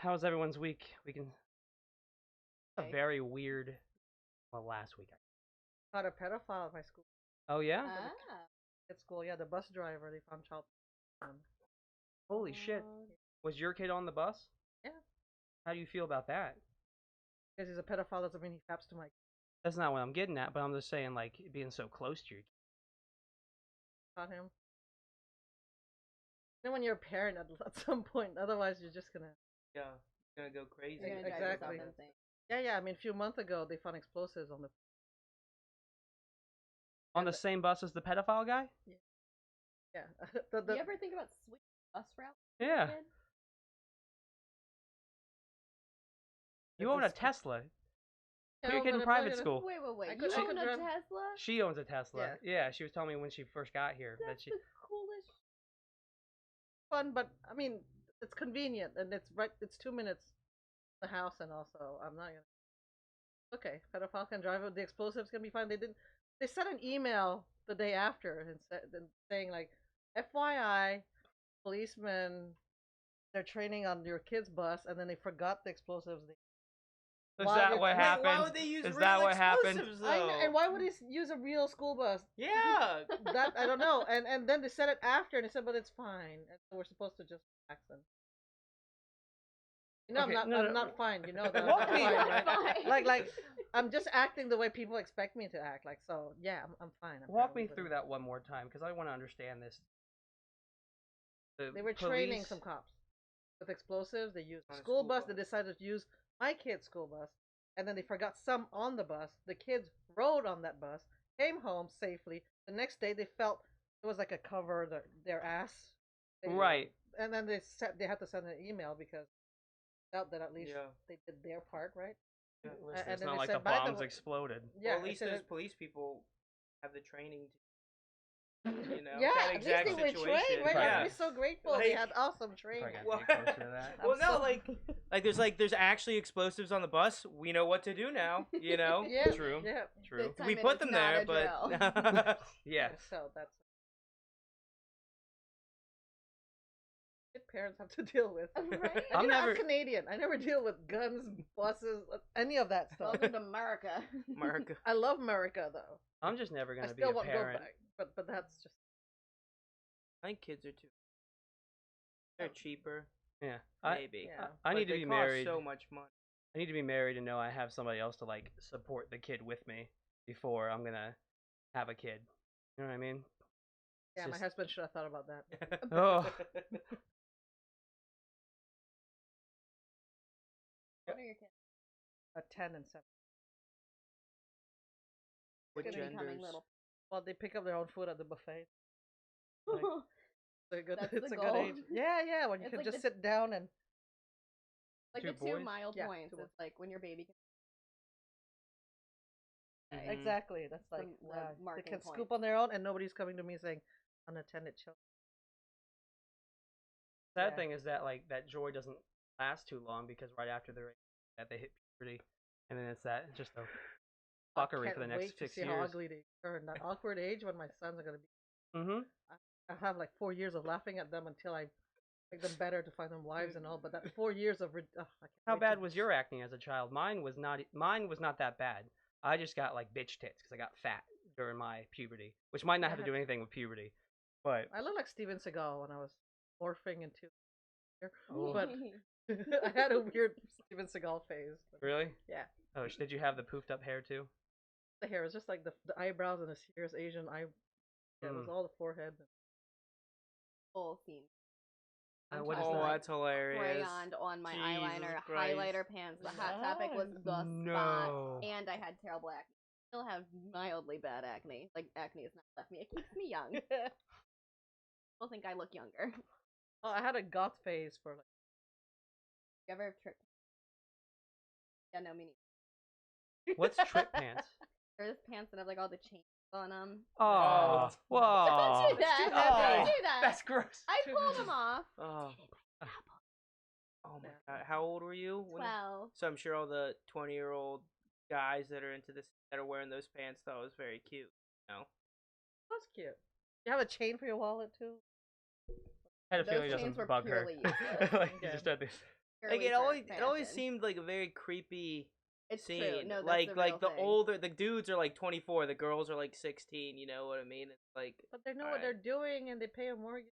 How was everyone's week? We can a Okay. very weird. Well, last week. Caught a pedophile at my school. Oh yeah. Ah. At school, yeah, the bus driver, they found child porn. Holy shit. Um, Was your kid on the bus? Yeah. How do you feel about that? Because he's a pedophile doesn't mean he faps to my That's not what I'm getting at, but I'm just saying, like, being so close to your kid. caught him. Then when you're a parent at some point, otherwise you're just gonna. Yeah, gonna go crazy. You're gonna drive Exactly. yourself insane. Yeah. I mean, a few months ago they found explosives on the. On the same bus as the pedophile guy? Yeah. Do you ever think about switching bus route? Yeah. Kid? You own a Tesla. Yeah, Put your kid in but private I'm school. Wait. I You could- I own could a drive- Tesla? She owns a Tesla. Yeah, she was telling me when she first got here that That's she. the coolest. Fun, but I mean, it's convenient and it's right. It's 2 minutes from the house, and also I'm not gonna. Okay, pedophile can drive. The explosives can be fine. They didn't. They sent an email the day after and saying like, FYI, policemen, they're training on your kid's bus, and then they forgot the explosives. Is Why that did- what Wait, happened? Why would they use Is real that what happened? explosives, I know, though? and why would they use a real school bus? Yeah. That I don't know. And then they said it after, and they said, but it's fine. And so we're supposed to just relax them. You know, Okay, I'm not fine. You know that. I'm Walk not me- fine, right? Fine. Like I'm just acting the way people expect me to act. Like, so yeah, I'm fine. I'm Walk fine me with through it. that one more time, because I want to understand this. The They were training police- some cops with explosives. They used a On a school school bus. bus. They decided to use my kid's school bus, and then they forgot some on the bus. The kids rode on that bus, came home safely. The next day, they felt it was like a cover their ass. They- Right. And then they had to send an email because they felt that at least Yeah. they did their part, right? Yeah. Listen, and it's then not they like said, the "By the bombs way-" exploded. Yeah, Well, at they least said those it- police people have the training to, you know, yeah, that at least exact they were situation. trained, right? Yeah. I'd be so grateful. They Like- had awesome training. Probably Well, gotta get closer to that. well, I'm no, so- there's actually explosives on the bus. We know what to do now. You know. Yeah, True. Yeah. True. This time We it put is them not there, a drill. but Yeah. So that's what parents have to deal with. Right? I'm You know, never- I'm Canadian. I never deal with guns, buses, any of that stuff. Welcome to America. America. I love America though. I'm just never I gonna be still a want to go parent. back, but that's just I think kids are too. They're cheaper, Yeah. I maybe. yeah. I But need to they be cost married. so much money. I need to be married and know I have somebody else to like support the kid with me before I'm gonna have a kid. You know what I mean? yeah. My just- husband should have thought about that. Oh. What are your kids? A 10 and 7. What Gonna be genders? becoming little. Well, they pick up their own food at the buffet. Like, It's a good, That's it's the a good goal. age. Yeah. When you It's can like just the- sit down and Like Two the two boys? mile Yeah, points. two It's like when your baby can. Mhm. exactly. That's The- like the they marking can point. scoop on their own, and nobody's coming to me saying unattended children. Sad Yeah. thing is that like that joy doesn't last too long because right after that they hit puberty, and then it's just a fuckery Can't for the wait next to 6 see how years. ugly they turn. That awkward age when my sons are gonna be. Mm-hmm. I have like 4 years of laughing at them until I make them better to find them wives and all. But that 4 years of I can't How wait bad to- was your acne as a child? Mine was not. Mine was not that bad. I just got like bitch tits because I got fat during my puberty, which might not have to do anything with puberty, but I look like Steven Seagal when I was morphing into. Oh. But I had a weird Steven Seagal phase. really, Yeah. oh, did you have the poofed up hair too? The hair was just like the eyebrows and a serious Asian eye. Yeah, it was Mm. all the forehead. Full scene. I'm What is talking Oh, that? like that's hilarious. Crayoned on my Jesus eyeliner, Christ. highlighter pants. The hot topic was the spot, No. and I had terrible acne. Still have mildly bad acne. Like acne has not left me. It keeps me young. People think I look younger. Oh, I had a goth phase for like. You ever have trip? Yeah, no, me neither. What's trip pants? There's pants that have like all the chains on them. Oh, whoa! Don't do that! too Don't heavy. do that! That's gross. I pull them off. Oh. Oh my Yeah. god. How old were you? 12. So I'm sure all the 20-year-old guys that are into this that are wearing those pants thought it was very cute. No. That's cute. You have a chain for your wallet too. I had a Those feeling it chains doesn't were bug her. purely useless. Like you Yeah. just had this. Like purely it for always fashion. seemed like a very creepy It's scene. true. No, that's like the real the thing. older the dudes are like 24, the girls are like 16. You know what I mean? It's like But they know all what they're right. doing and they pay a mortgage.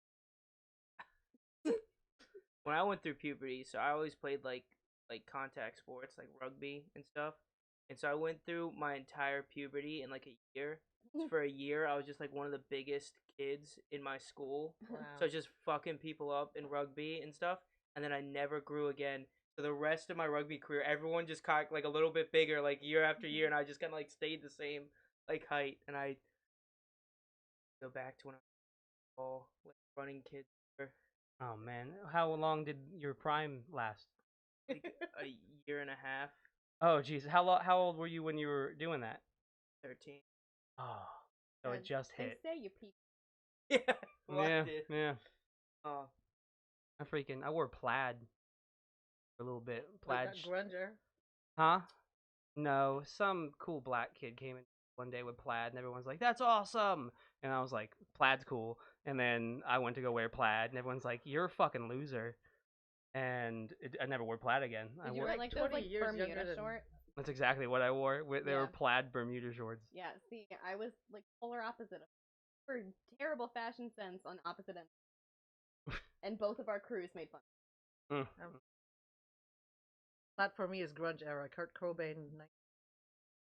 When I went through puberty, so I always played like contact sports, like rugby and stuff. And so I went through my entire puberty in like a year. So for a year, I was just like one of the biggest kids in my school. Wow. So I was just fucking people up in rugby and stuff. And then I never grew again. So the rest of my rugby career, everyone just got like a little bit bigger, like year after year, and I just kind of like stayed the same like height. And I go back to when I was all like running kids for Oh man, how long did your prime last? like a year and a half, Oh jeez, how old were you when you were doing that? 13. Oh, so it just They hit. say you peak. Yeah, well, I Yeah, did. yeah. Oh, I wore plaid for a little bit. Like Plaid, that grunger. huh? No, some cool black kid came in one day with plaid, and everyone's like, "That's awesome!" And I was like, "Plaid's cool." And then I went to go wear plaid, and everyone's like, "You're a fucking loser." And I never wore plaid again. I Did you wore. wear like like those 20 like years Bermuda younger than- shorts? That's exactly what I wore. They were Yeah. plaid Bermuda shorts. Yeah. See, I was like polar opposite of for terrible fashion sense on opposite ends, and both of our crews made fun. Mm. That for me is grunge era. Kurt Cobain,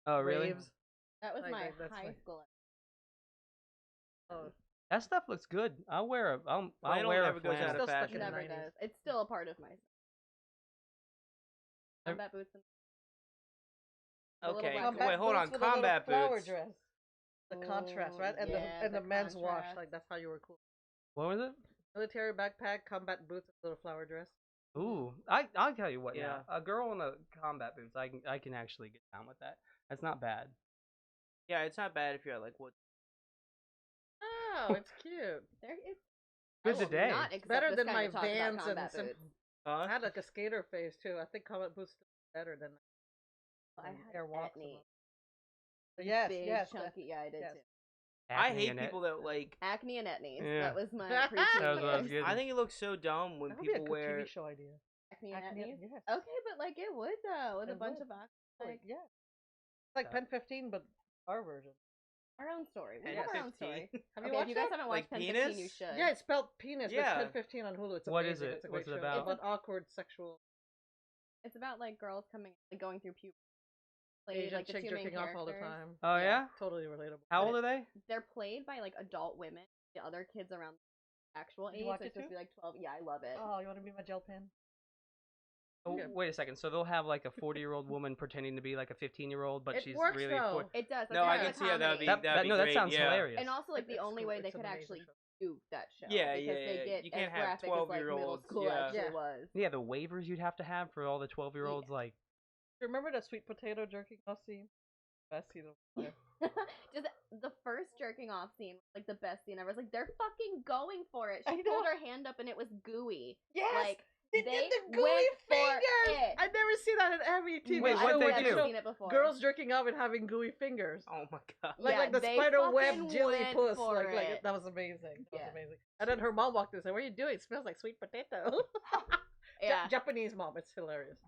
Oh really? raves. That was Like, my that's high my- school. Oh, That stuff looks good. I'll wear a. I'll Flannel wear a never goes out flannel. of Still stuck fashion. in the Never 90s. does. It's still a part of my Ev- combat boots and the little Okay. black combat Wait, hold on. boots with a little Combat flower boots. dress. The contrast, Oh, right? And yeah, the the men's wash. contrast. Like that's how you were cool. What was it? Military backpack, combat boots, and little flower dress. Ooh, I'll tell you what. Yeah, Yeah. a girl in the combat boots. I can actually get down with that. That's not bad. Yeah, it's not bad if you're at like what. Oh, it's cute. there is. Good I will today. Not accept Better this than kind my of talk about Vans and combat some. boots. Huh? I had like a skater phase too. I think combat boots are better than I than had Airwalks. acne. Yes, Big, yes. chunky. Yeah, I did yes. too. I Acne hate and people that like. Acne and etnies. Yeah. That was my That preteen was what I was years. getting. I think it looks so dumb when That would be a people good wear. TV show idea. Acne and Acne, etnies. yes. Okay, but like it would though, with a It bunch would. of box, Like, like yeah. It's like Pen 15, but our version. our own story. We Pen have our own 15. story. Have you Okay, if watched you guys it? haven't Like watched Pen penis? 15, you should. Yeah, it's spelled penis. Yeah. But Pen 15 on Hulu. It's What is amazing. it? It's a What's great it show. about? About awkward sexual It's about like girls like going through puberty. Played, Asian like the chick two main jerking off all the characters. time. Oh yeah? Totally relatable. How old are they? They're played by like adult women. The other kids around actual You age, watch so it it's supposed too? to be like 12. Yeah, I love it. Oh, you want to be my gel pen? Oh, Yeah. wait a second. So they'll have like a 40-year-old woman pretending to be like a 15-year-old, but It she's works, really. though. It does. That's No, I part can of the see how that'd be. comedy. That'd be no, that great, sounds yeah. hilarious. And also like the It's only cool. way they It's could an amazing actually show. do that show. Yeah, because yeah, they yeah. get You can't as have graphic as like middle 12-year-olds, school yeah. actually Yeah. was. Yeah, the waivers you'd have to have for all the 12-year-olds. Like, Remember the sweet potato jerking off scene? Best scene of life. Just the first jerking off scene was like the best scene ever. It's like they're fucking going for it. I She know. pulled her hand up and it was gooey. Yes! Like They they did the gooey went for fingers! it. I never see that in every TV Wait, show. what'd they where I've do? never show seen it before. girls jerking off and having gooey fingers. Oh my god. Like the they spider web fucking jelly went puss. for Like it. that was amazing. That was Yeah. amazing. And then her mom walked in and said, "What are you doing? It smells like sweet potato." Yeah, Japanese mom. It's hilarious.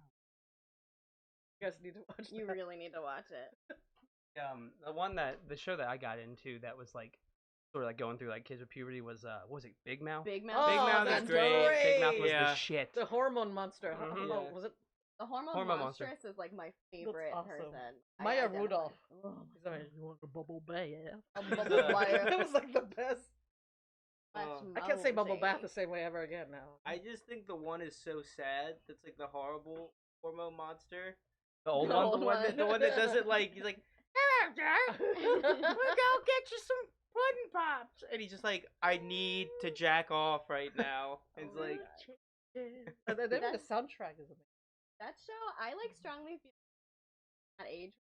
You guys need to watch you that. really need to watch it. the show that I got into that was like sort of like going through like kids with puberty was what was it, Big Mouth? Big Oh, Mouth. Big Mouth is that's great. Big Mouth was Yeah. the shit. The hormone monster. How- Mhm. how- Yeah. Was it The hormone, Hormone Monster. monstress is like my favorite awesome. person. I Maya identify- Rudolph? Ugh. He's like, you want a bubble bath? A bubble bath. That was like the best. Much I can't say bubble bath mochi. the same way ever again now. I just think the one is so sad. That's like the horrible hormone monster. The old The one. old one. The one that does it like he's like, "Hello, Jack. We'll go get you some pudding pops," and he's just like, "I need to jack off right now." And it's like, And then the That's- soundtrack is amazing. That show, I like strongly feel that age,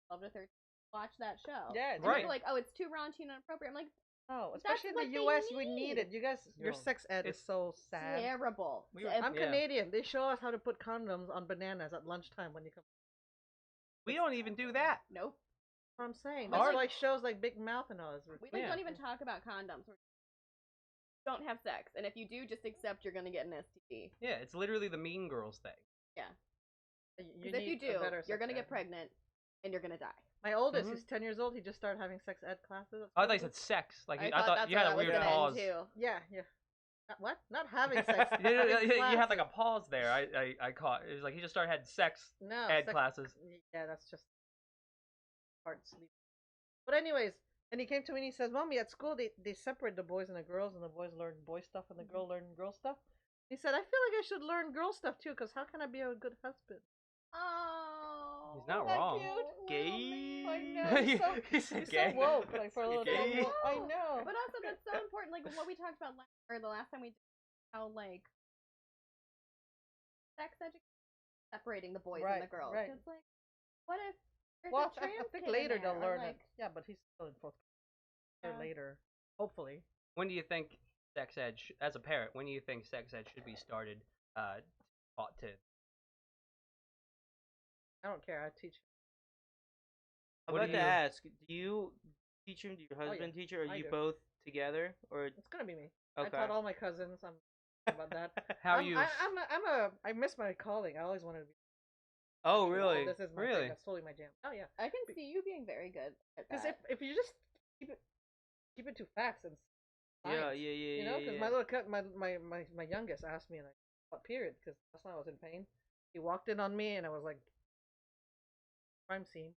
12 to 13, watch that show. Yeah, And it's Right. people are like, oh, it's too raunchy and inappropriate. I'm like, Oh, That's especially in what the they U.S., we need need. it. You guys, your No. sex ed is It's so sad. terrible. We were- I'm Yeah. Canadian. They show us how to put condoms on bananas at lunchtime when you come. We don't even do that. Nope. That's what I'm saying. But That's like- like shows like Big Mouth and all. We like, Yeah. don't even talk about condoms. don't have sex, and if you do, just accept you're gonna get an STD. Yeah, it's literally the Mean Girls thing. Yeah. You Because if you need a do, better you're sex gonna ed. get pregnant, and you're gonna die. My oldest, Mhm. he's 10 years old. He just started having sex ed classes. Oh, I thought you said sex. Like I thought thought that's you had where a that was weird gonna pause. end too. Yeah. What? Not having sex. you, having you had like a classes. pause there. I caught. It was like he just started had sex No, ed sex- classes. Yeah, that's just hard sleep. But anyways, and he came to me and he says, "Mommy, at school they separate the boys and the girls, and the boys learn boy stuff and the girl learn girl stuff." He said, "I feel like I should learn girl stuff too, because how can I be a good husband?" Oh. He's not isn't that wrong. cute? Gay. I know. He's so, He said he's gay. so woke, like for a little Gay. kid. I know. But also, that's so important. Like what we talked about the last time we did, how like sex education separating the boys and the girls. Right. It's like, what if there's Well, a trans I think kid in later there, they'll or, learn like, it. Yeah, but he's still in fourth grade. Yeah. Later, hopefully. When do you think sex ed, as a parent, when do you think sex ed should be started, taught to? I don't care. I teach. I'm What about do to you- ask, do you teach him? Do your Oh, yeah. husband teach her? Or are I you do. both together? Or It's gonna be me. okay. I taught all my cousins. I'm about that. How I'm, you? I miss my calling. I always wanted to be. Oh, So really? This is my Really? thing. That's totally my jam. Oh yeah. I can see you being very good at Because that. if you just keep it to facts and Yeah, science, yeah, you know, because yeah. my little my youngest asked me like what period, because last time I was in pain. He walked in on me and I was like crime scene.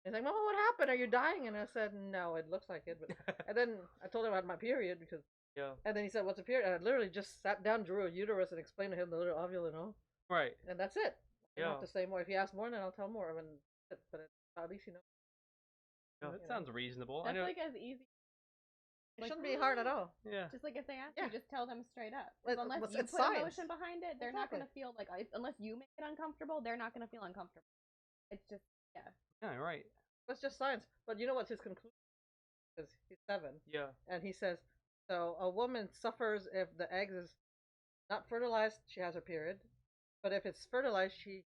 He's like, "Mama, what happened? Are you dying?" And I said, "No, it looks like it." But and then I told him I had my period because. Yeah. And then he said, "What's a period?" And I literally just sat down, drew a uterus, and explained to him the little ovule and all. Right. And that's it. I don't Yeah. have to say more. If he asks more, then I'll tell more. I mean, but at least you know. That you know. sounds reasonable. I That's know. like as easy. It Like, shouldn't be hard at all. Yeah. Just like if they ask Yeah. you, just tell them straight up. It's- Unless it's- you it's put science. emotion behind it, they're not Exactly. gonna feel like unless you make it uncomfortable, they're not gonna feel uncomfortable. It's just Yeah. Right. It's just science. But you know what's his conclusion? Because he's 7, Yeah. and he says, so a woman suffers if the egg is not fertilized, she has her period. But if it's fertilized, she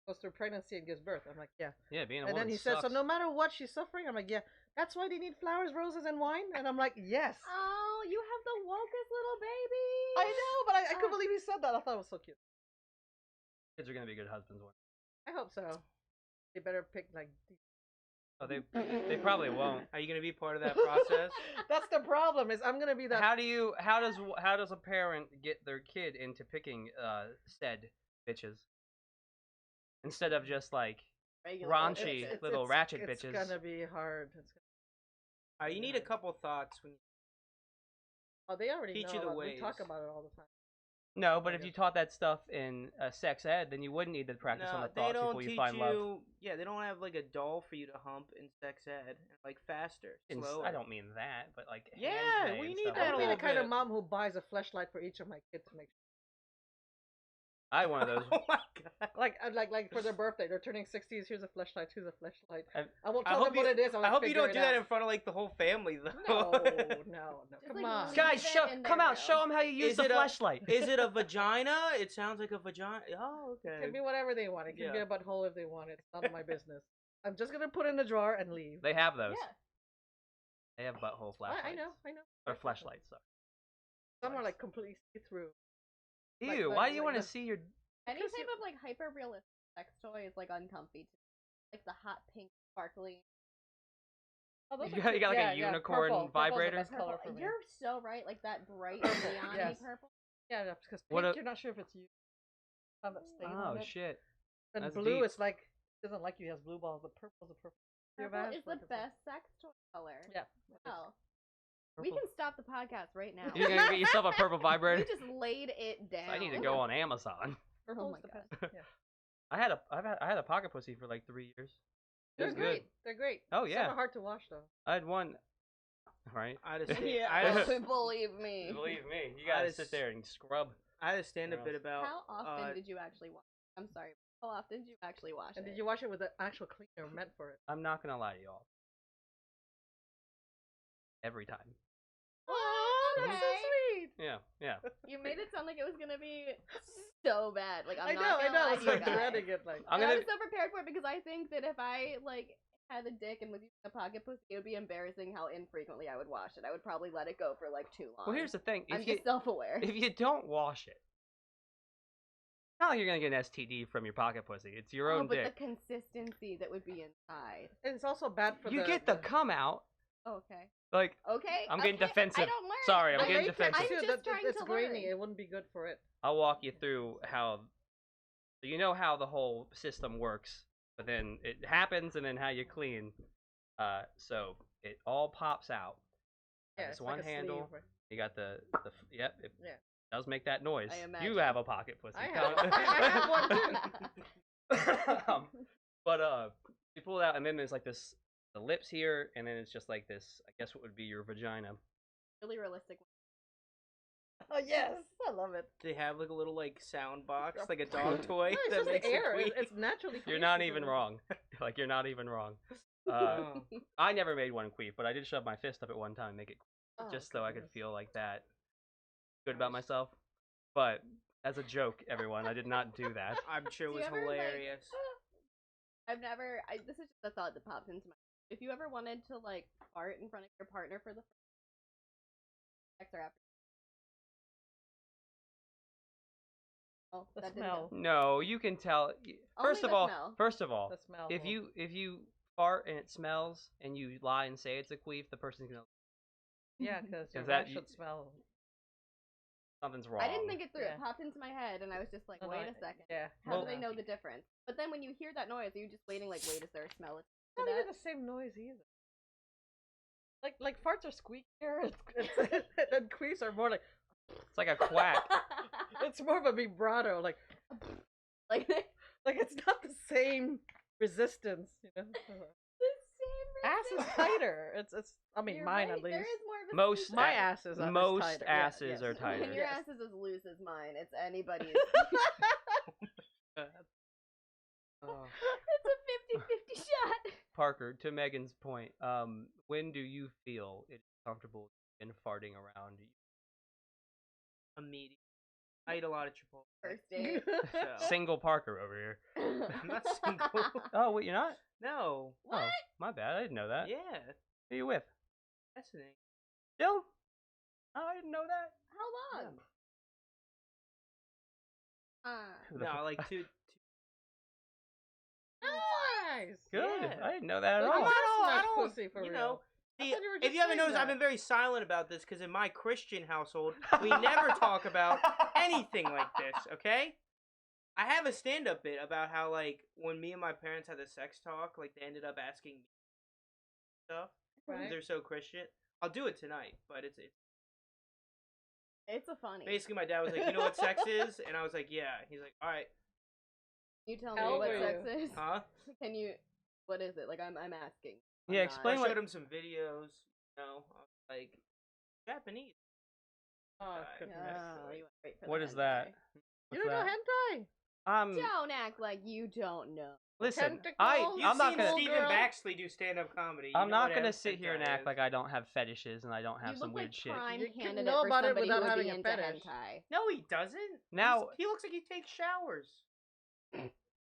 goes through pregnancy and gives birth. I'm like, yeah. Yeah. Being a And woman then he sucks. says, so no matter what she's suffering, I'm like, yeah. That's why they need flowers, roses, and wine. And I'm like, yes. oh, you have the wokest little baby. I know, but I couldn't believe he said that. I thought it was so cute. Kids are gonna be good husbands one. I hope so. They better pick like. Oh, they probably won't. Are you gonna be part of that process? That's the problem. Is I'm gonna be that. How does a parent get their kid into picking said bitches instead of just like Regular raunchy bitches. little ratchet It's bitches? gonna be hard. You need a couple thoughts when. Oh, they already Teach know. you the We talk ways. about it all the time. No, but if you taught that stuff in sex ed, then you wouldn't need to practice on the they thoughts don't before you teach find you. love. Yeah, they don't have like a doll for you to hump in sex ed, like faster, slower. I don't mean that, but like Yeah, hand play we and need stuff that I'll like be the little kind of bit. mom who buys a fleshlight for each of my kids to make. I had one of those. Oh my god. Like for their birthday, they're turning 60s. Here's a fleshlight. Here's a fleshlight. I've- I won't I tell hope them what you- it is. I'll I hope you figure don't it do that out. in front of like the whole family though. No. Just, Come like, on. leave Guys, it in come their out, room. show them how you use Is the it a- flashlight. Is it a vagina? It sounds like a vagina. Oh, It okay. can be whatever they want. It can be Yeah. a butthole if they want it. It's none of my business. I'm just gonna put it in the drawer and leave. They have those. Yeah. They have butthole flashlights. I know. Or flashlights. Sorry. Some are like completely see through. Like- Ew! like- why do you like want to the- see your? Any Because type of like hyper realistic sex toy is like uncomfy. Like the hot pink sparkly. Oh, those You are got- cute. you got, like, a Yeah, unicorn purple. Purple's the vibrator? best color Purple. for me. You're so right. Like that bright Purple, neon yes. purple. Yeah, because What pink, a- you're not sure if it's you. Have that stain Oh on it. shit! And That's blue deep. is like doesn't like you. He has blue balls, but purple's a purple. Your Purple badge, is the like, it's like- best sex toy color. Yeah. Oh. We Purple. can stop the podcast right now. You're gonna get yourself a purple We vibrator. just laid it down. I need to go on Amazon. Purple's my the God. best. Yeah. I had a pocket pussy for like 3 years. It They're was great. good. They're great. Oh Some yeah, are hard to wash though. I had one. Right. I had to stand, Yeah. I had to, Believe me. Believe me, you I gotta just- sit there and scrub. I had to stand a Gross. bit about. How often did you actually wash? I'm sorry. How often did you actually wash And it? did you wash it with the actual cleaner meant for it? I'm not gonna lie to y'all. Every time. Oh, that's so Okay. sweet. Yeah. You made it sound like it was gonna be so bad. Like I'm I not know. gonna I lie was to you like guys. dreading it. Like I'm And I gonna. was so prepared for it because I think that if I like had a dick and was using a pocket pussy, it would be embarrassing how infrequently I would wash it. I would probably let it go for like too long. Well, here's the thing: I'm just self-aware. if you don't wash it, it's not like you're gonna get an STD from your pocket pussy. It's your own but dick. the consistency that would be inside. And it's also bad for You get the cum out. Oh, okay. Like, Okay. I'm getting okay, defensive. I don't learn. Sorry, I'm the getting latex defensive. too, I'm just trying it's to grainy. learn. It wouldn't be good for it. I'll walk you through how. So you know how the whole system works, but then it happens, and then how you clean. So it all pops out. Yeah, This it's one like a handle. sleeve, right? You got the yep. It Yeah. does make that noise. I You imagine. have a pocket pussy. I have one. I have one too. But you pull it out, and then there's like this the lips here, and then it's just like this. I guess what would be your vagina. Really realistic. Oh yes, I love it. They have like a little like sound box, like a dog toy No, it's that just makes air. it It's naturally. You're queef not because even of- wrong. Like you're not even wrong. Oh. I never made one queef, but I did shove my fist up at one time and make it Oh, just so I could goodness. feel like that good about myself. But as a joke, everyone, I did not do that. I'm sure it Do was you ever, like- hilarious. I've never. This is just a thought that popped into my. If you ever wanted to like fart in front of your partner for the sex or after. Oh, The that didn't smell. go. No, you can tell. Only the smell. First of all, The smell. if you fart and it smells and you lie and say it's a queef, the person's gonna Yeah, because your that breath you- should smell. something's wrong. I didn't think it through. Yeah. It popped into my head, and I was just like, No, wait no, a second. Yeah. How Well- do they know the difference? But then when you hear that noise, are you just waiting like, wait, is there a smell? It's not even the same noise either. Like farts are squeakier, and queefs are more like. It's like a quack. It's more of a vibrato, like like the it's not the same resistance, you know. same. Ass is tighter. It's. I mean, You're mine right, at least. There is more of a Most squeak. My a- ass is most tighter. asses yes. are tighter. When your Yes. ass is as loose as mine, it's anybody's. Oh. It's a 50-50 shot. Parker, to Megan's point, when do you feel it's comfortable in farting around you? Immediately. I eat a lot of Chipotle. First date. So. Single Parker over here. I'm not single. Oh, wait, you're not? No. What? Oh, my bad. I didn't know that. Yeah. Who are you with? Fascinating. Still? Oh, I didn't know that. How long? Who the No, fuck- like two. Nice. Good. Yeah. I didn't know that at So all. you I smash don't, pussy for you real. know. I See, thought you were if just you haven't saying noticed, I've that. been very silent about this because in my Christian household, we never talk about anything like this, okay? I have a stand-up bit about how, like, when me and my parents had the sex talk, like, they ended up asking me stuff. Right. Because they're so Christian. I'll do it tonight, but it's It's a funny. basically my dad was like, you know what sex is? And I was like, yeah. He's like, all right. You tell How me old what were sex you? is. Huh? Can you? What is it? Like I'm asking. Yeah, I'm explain I what- showed him some videos, you know, of, like, Japanese. Oh Yeah, goodness. Oh, you went right for What the is that? You What's don't know that? hentai? Don't act like you don't know. Listen, Tentacles? You've I'm not seen gonna. Stephen girl. Baxley do stand-up comedy. You I'm know not what gonna a sit here and hentai act is. like I don't have fetishes and I don't have You some look weird like shit. prime You can candidate know for about it somebody without who would having be a into fetish. hentai. No, he doesn't. Now- he looks like he takes showers. I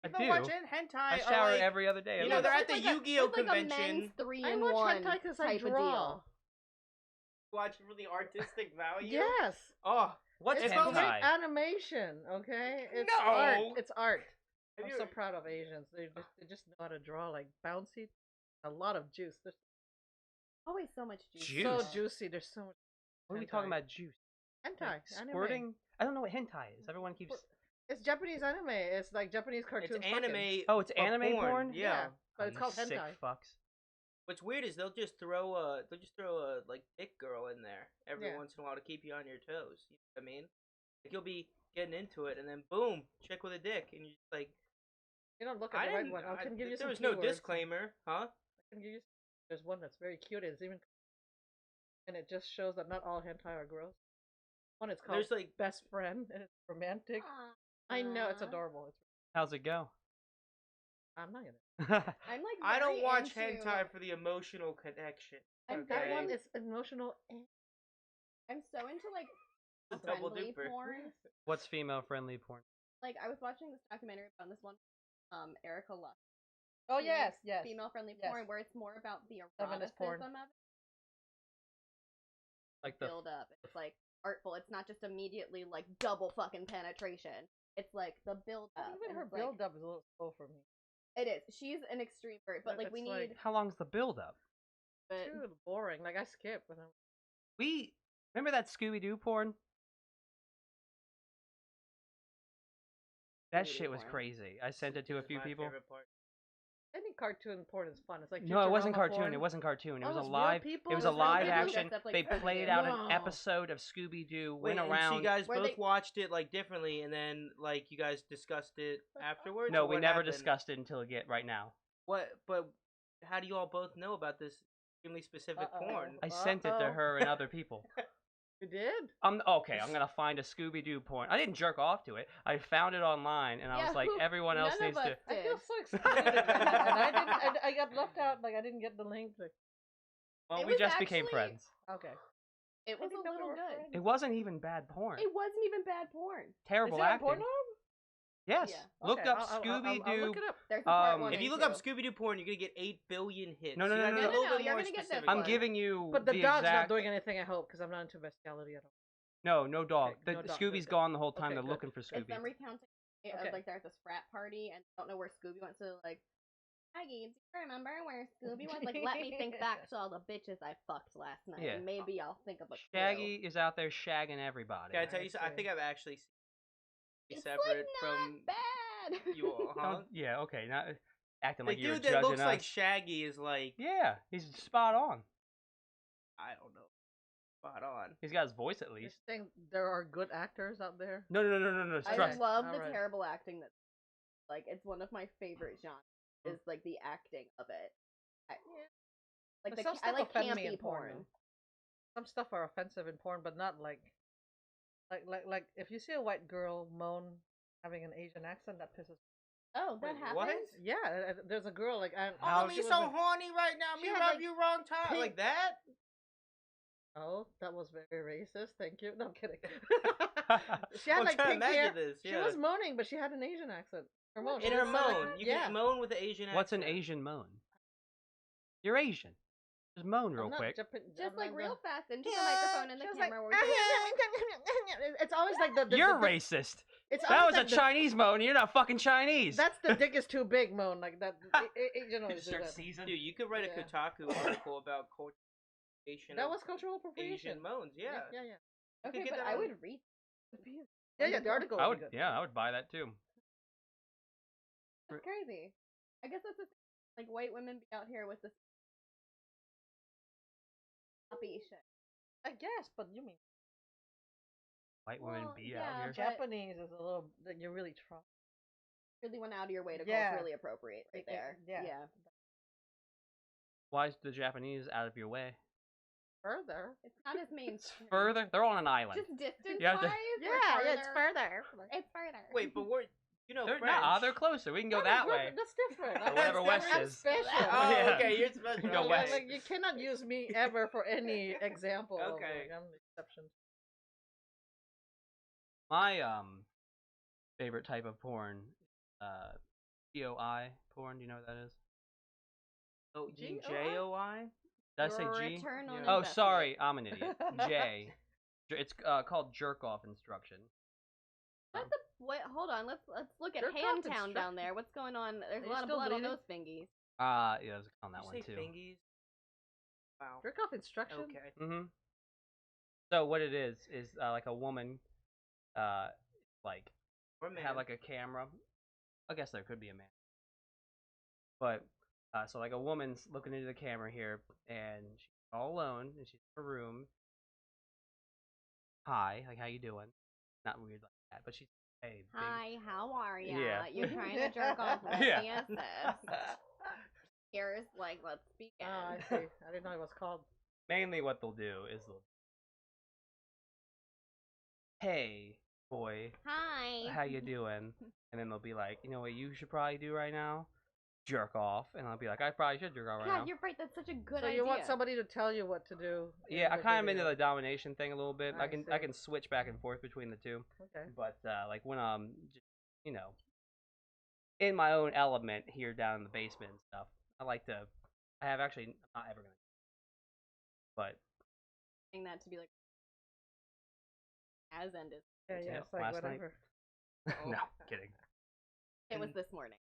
You don't do. watch it? Hentai. I are shower like, every other day. You at know, least. they're at the It's like Yu-Gi-Oh it's like a convention. men's I 3-in-1 watch hentai because I type of draw. deal. Watch for the artistic value. Yes. Oh, What's It's If I was- great hentai? animation, okay? It's No. art. It's art. Have I'm you- so proud of Asians. They just know how to draw like bouncy. A lot of juice. They're Always so much juice. Juice. so juicy. There's so much What are we hentai. talking about? Juice? hentai. Like Anime. squirting? I don't know what hentai is. Everyone keeps. It's Japanese anime. It's like Japanese cartoons. it's anime. Oh, it's but anime porn? Yeah. But it's You called sick hentai. fucks. What's weird is they'll just throw a like dick girl in there every Yeah. once in a while to keep you on your toes. You know what I mean? Like you'll be getting into it and then boom, chick with a dick, and you're just like, You don't look I at the right didn't. one. I can give you there some was no keywords. disclaimer, huh? I can give you. There's one that's very cute. It's even, and it just shows that not all hentai are gross. One is called There's like Best Friend, and it's romantic. Aw. I know it's adorable. It's. How's it go? I'm not gonna. I'm like I don't very watch into- hentai for the emotional connection. I'm okay? That one very- is emotional. I'm so into like It's a double friendly duper. porn. What's female friendly porn? Like I was watching this documentary about this one, Erica Luck. Oh She yes, makes yes. female-friendly Yes. porn where it's more about the Feminist porn. eroticism of it, Like the build up. It's like artful. It's not just immediately like double fucking penetration. It's like the build up. Even her build up is a little slow for me. It is. She's an extreme bird, but like It's we need. like- how long's the build up? But Too boring. Like I skip when I'm. We remember that Scooby Doo porn? That Scooby-Doo shit was porn. crazy. I sent it to a This is few my people. favorite part. Any cartoon porn is fun. It's like No, it wasn't Futurama cartoon. porn. It wasn't cartoon. It Oh, was a it's real live. people? It was It a was real live people? action. Dressed up like They Frederick. played out an Wow. episode of Scooby Doo. Went Wait, and around. so you guys Where both they- watched it like differently, and then like you guys discussed it afterwards. No, or we what never happened? discussed it until right now. What? But how do you all both know about this extremely specific Uh-oh. porn? I sent it to Uh-oh. her and other people. You did? Okay, I'm gonna find a Scooby Doo porn. I didn't jerk off to it. I found it online, and I Yeah, was like, who- everyone else none of needs to. us I feel did. so excluded. and I didn't. I got left out. Like I didn't get the link. Like, Well, It we was just became actually- friends. okay. It was didn't a know we little were good. friends. It wasn't even bad porn. It wasn't even bad porn. Terrible Is there a acting. porno? Yes. Yeah. Look Okay, up I'll Scooby I'll Doo. look it up. There's a part Um, one If you and look up two. Scooby Doo porn, you're gonna get 8 billion hits. No, no, You no, gotta no, be a no. little No, bit you're more gonna get this specific. one. I'm giving you But the dog's exact. not doing anything. I hope because I'm not into bestiality at all. No dog. Okay, no The dog. Scooby's Okay. gone the whole time. Okay, They're good. looking for It's Scooby. them recounting Okay. of like they're at this frat party and don't know where Scooby went. So like, Maggie, do you remember where Scooby was? Like, let me think back to all the bitches I fucked last night. Yeah. And maybe I'll think of a clue. Shaggy is out there shagging everybody. Can I tell I you something? I see. think I've actually seen It's separate like from not bad. you all, huh? Don't- yeah, okay. Not acting The like you're dude that judging looks us. like Shaggy is like, Yeah, he's spot on. I don't know, spot on. He's got his voice at You're least. saying there are good actors out there? No. I Trust. love the Alright. terrible acting that, like, it's one of my favorite genres. Mm. Is like the acting of it. Like But some I stuff like offend me in campy porn, porn. though. Some stuff are offensive in porn, but not like if you see a white girl moan having an Asian accent, that pisses. Oh, that Wait, happens. what? Yeah, there's a girl like I. How Oh, she me was so like- horny right now. She Me had, rub like, you wrong time pink- like that. Oh, that was very racist. Thank you. No, I'm kidding. She had I'm like trying to pink hair. imagine this. She Yeah. was moaning, but she had an Asian accent. Her moan. In She her was like- moan. You yeah. can moan with the Asian accent. What's an Asian moan? You're Asian. Just moan real I'm not quick. Just like real fast into the Yeah, microphone and the she was camera. like, where it's always like the You're the, racist. It's That always was a like the- Chinese moan. And you're not fucking Chinese. That's the dick is too big moan, like that. Asian always do that. Dude, you could write a Yeah. Kotaku article about culture. That was cultural appropriation. Asian moans. Yeah. yeah. You could okay, get but that I on- would read. Yeah, the article. I would would. be good. Yeah, I would buy that too. That's crazy. I guess that's the thing. Like white women be out here with this happy shit. I guess, but you mean White women Well, be yeah, out here. but- Japanese is a little that you really try. Really went out of your way to Yeah. culturally appropriate right there. yeah. Why is the Japanese out of your way? Further. It's not as It's mainstream. further. They're on an island. Just distance You have to- wise. it's further. It's further. Wait, but we're They're French. not. They're closer. We can go that way. That's different. Or whatever I'm west I'm is. special. Oh, Yeah. okay, you're special. Go okay. west. Like you cannot use me ever for any example. of, Okay. like, I'm the exception. My favorite type of porn, GOI porn. Do you know what that is? Oh, you mean G-O-I? J-O-I? Did I say Your G? return on Yeah. Oh, investment. sorry, I'm an idiot. J. It's called jerk off instruction. What the? Wait, hold on. Let's look at Jerk off Hamtown instruction. down there. What's going on? There's Are a you lot of still blood on bleeding? those fingies. Yeah, I was on that Did one you say too. fingies? Wow. Jerk off instruction. Okay. Mm-hmm. So what it is like a woman, like Or man. have like a camera. I guess there could be a man, but so like a woman's looking into the camera here, and she's all alone, and she's in her room. Hi, like how you doing? Not weird like that, but she's hey. Big. Hi, how are ya? Yeah. You're trying to jerk off with Yeah. me assist. Here's like, let's begin. Oh, I see. I didn't know it was called. Mainly, what they'll do is they'll, hey boy, Hi. how you doing? And then they'll be like, you know what you should probably do right now? Jerk off. And I'll be like, I probably should jerk off right God, now. you're right. That's such a good So idea. you want somebody to tell you what to do? in Yeah, I the kind of video. into the domination thing a little bit. I I can see. switch back and forth between the two. Okay. But like when just, you know, in my own element here down in the basement and stuff. I like to. I have actually. I'm not ever gonna. But Saying that to be like has ended. Yeah, Yeah, it's like last night. whatever. no, kidding. It was this morning.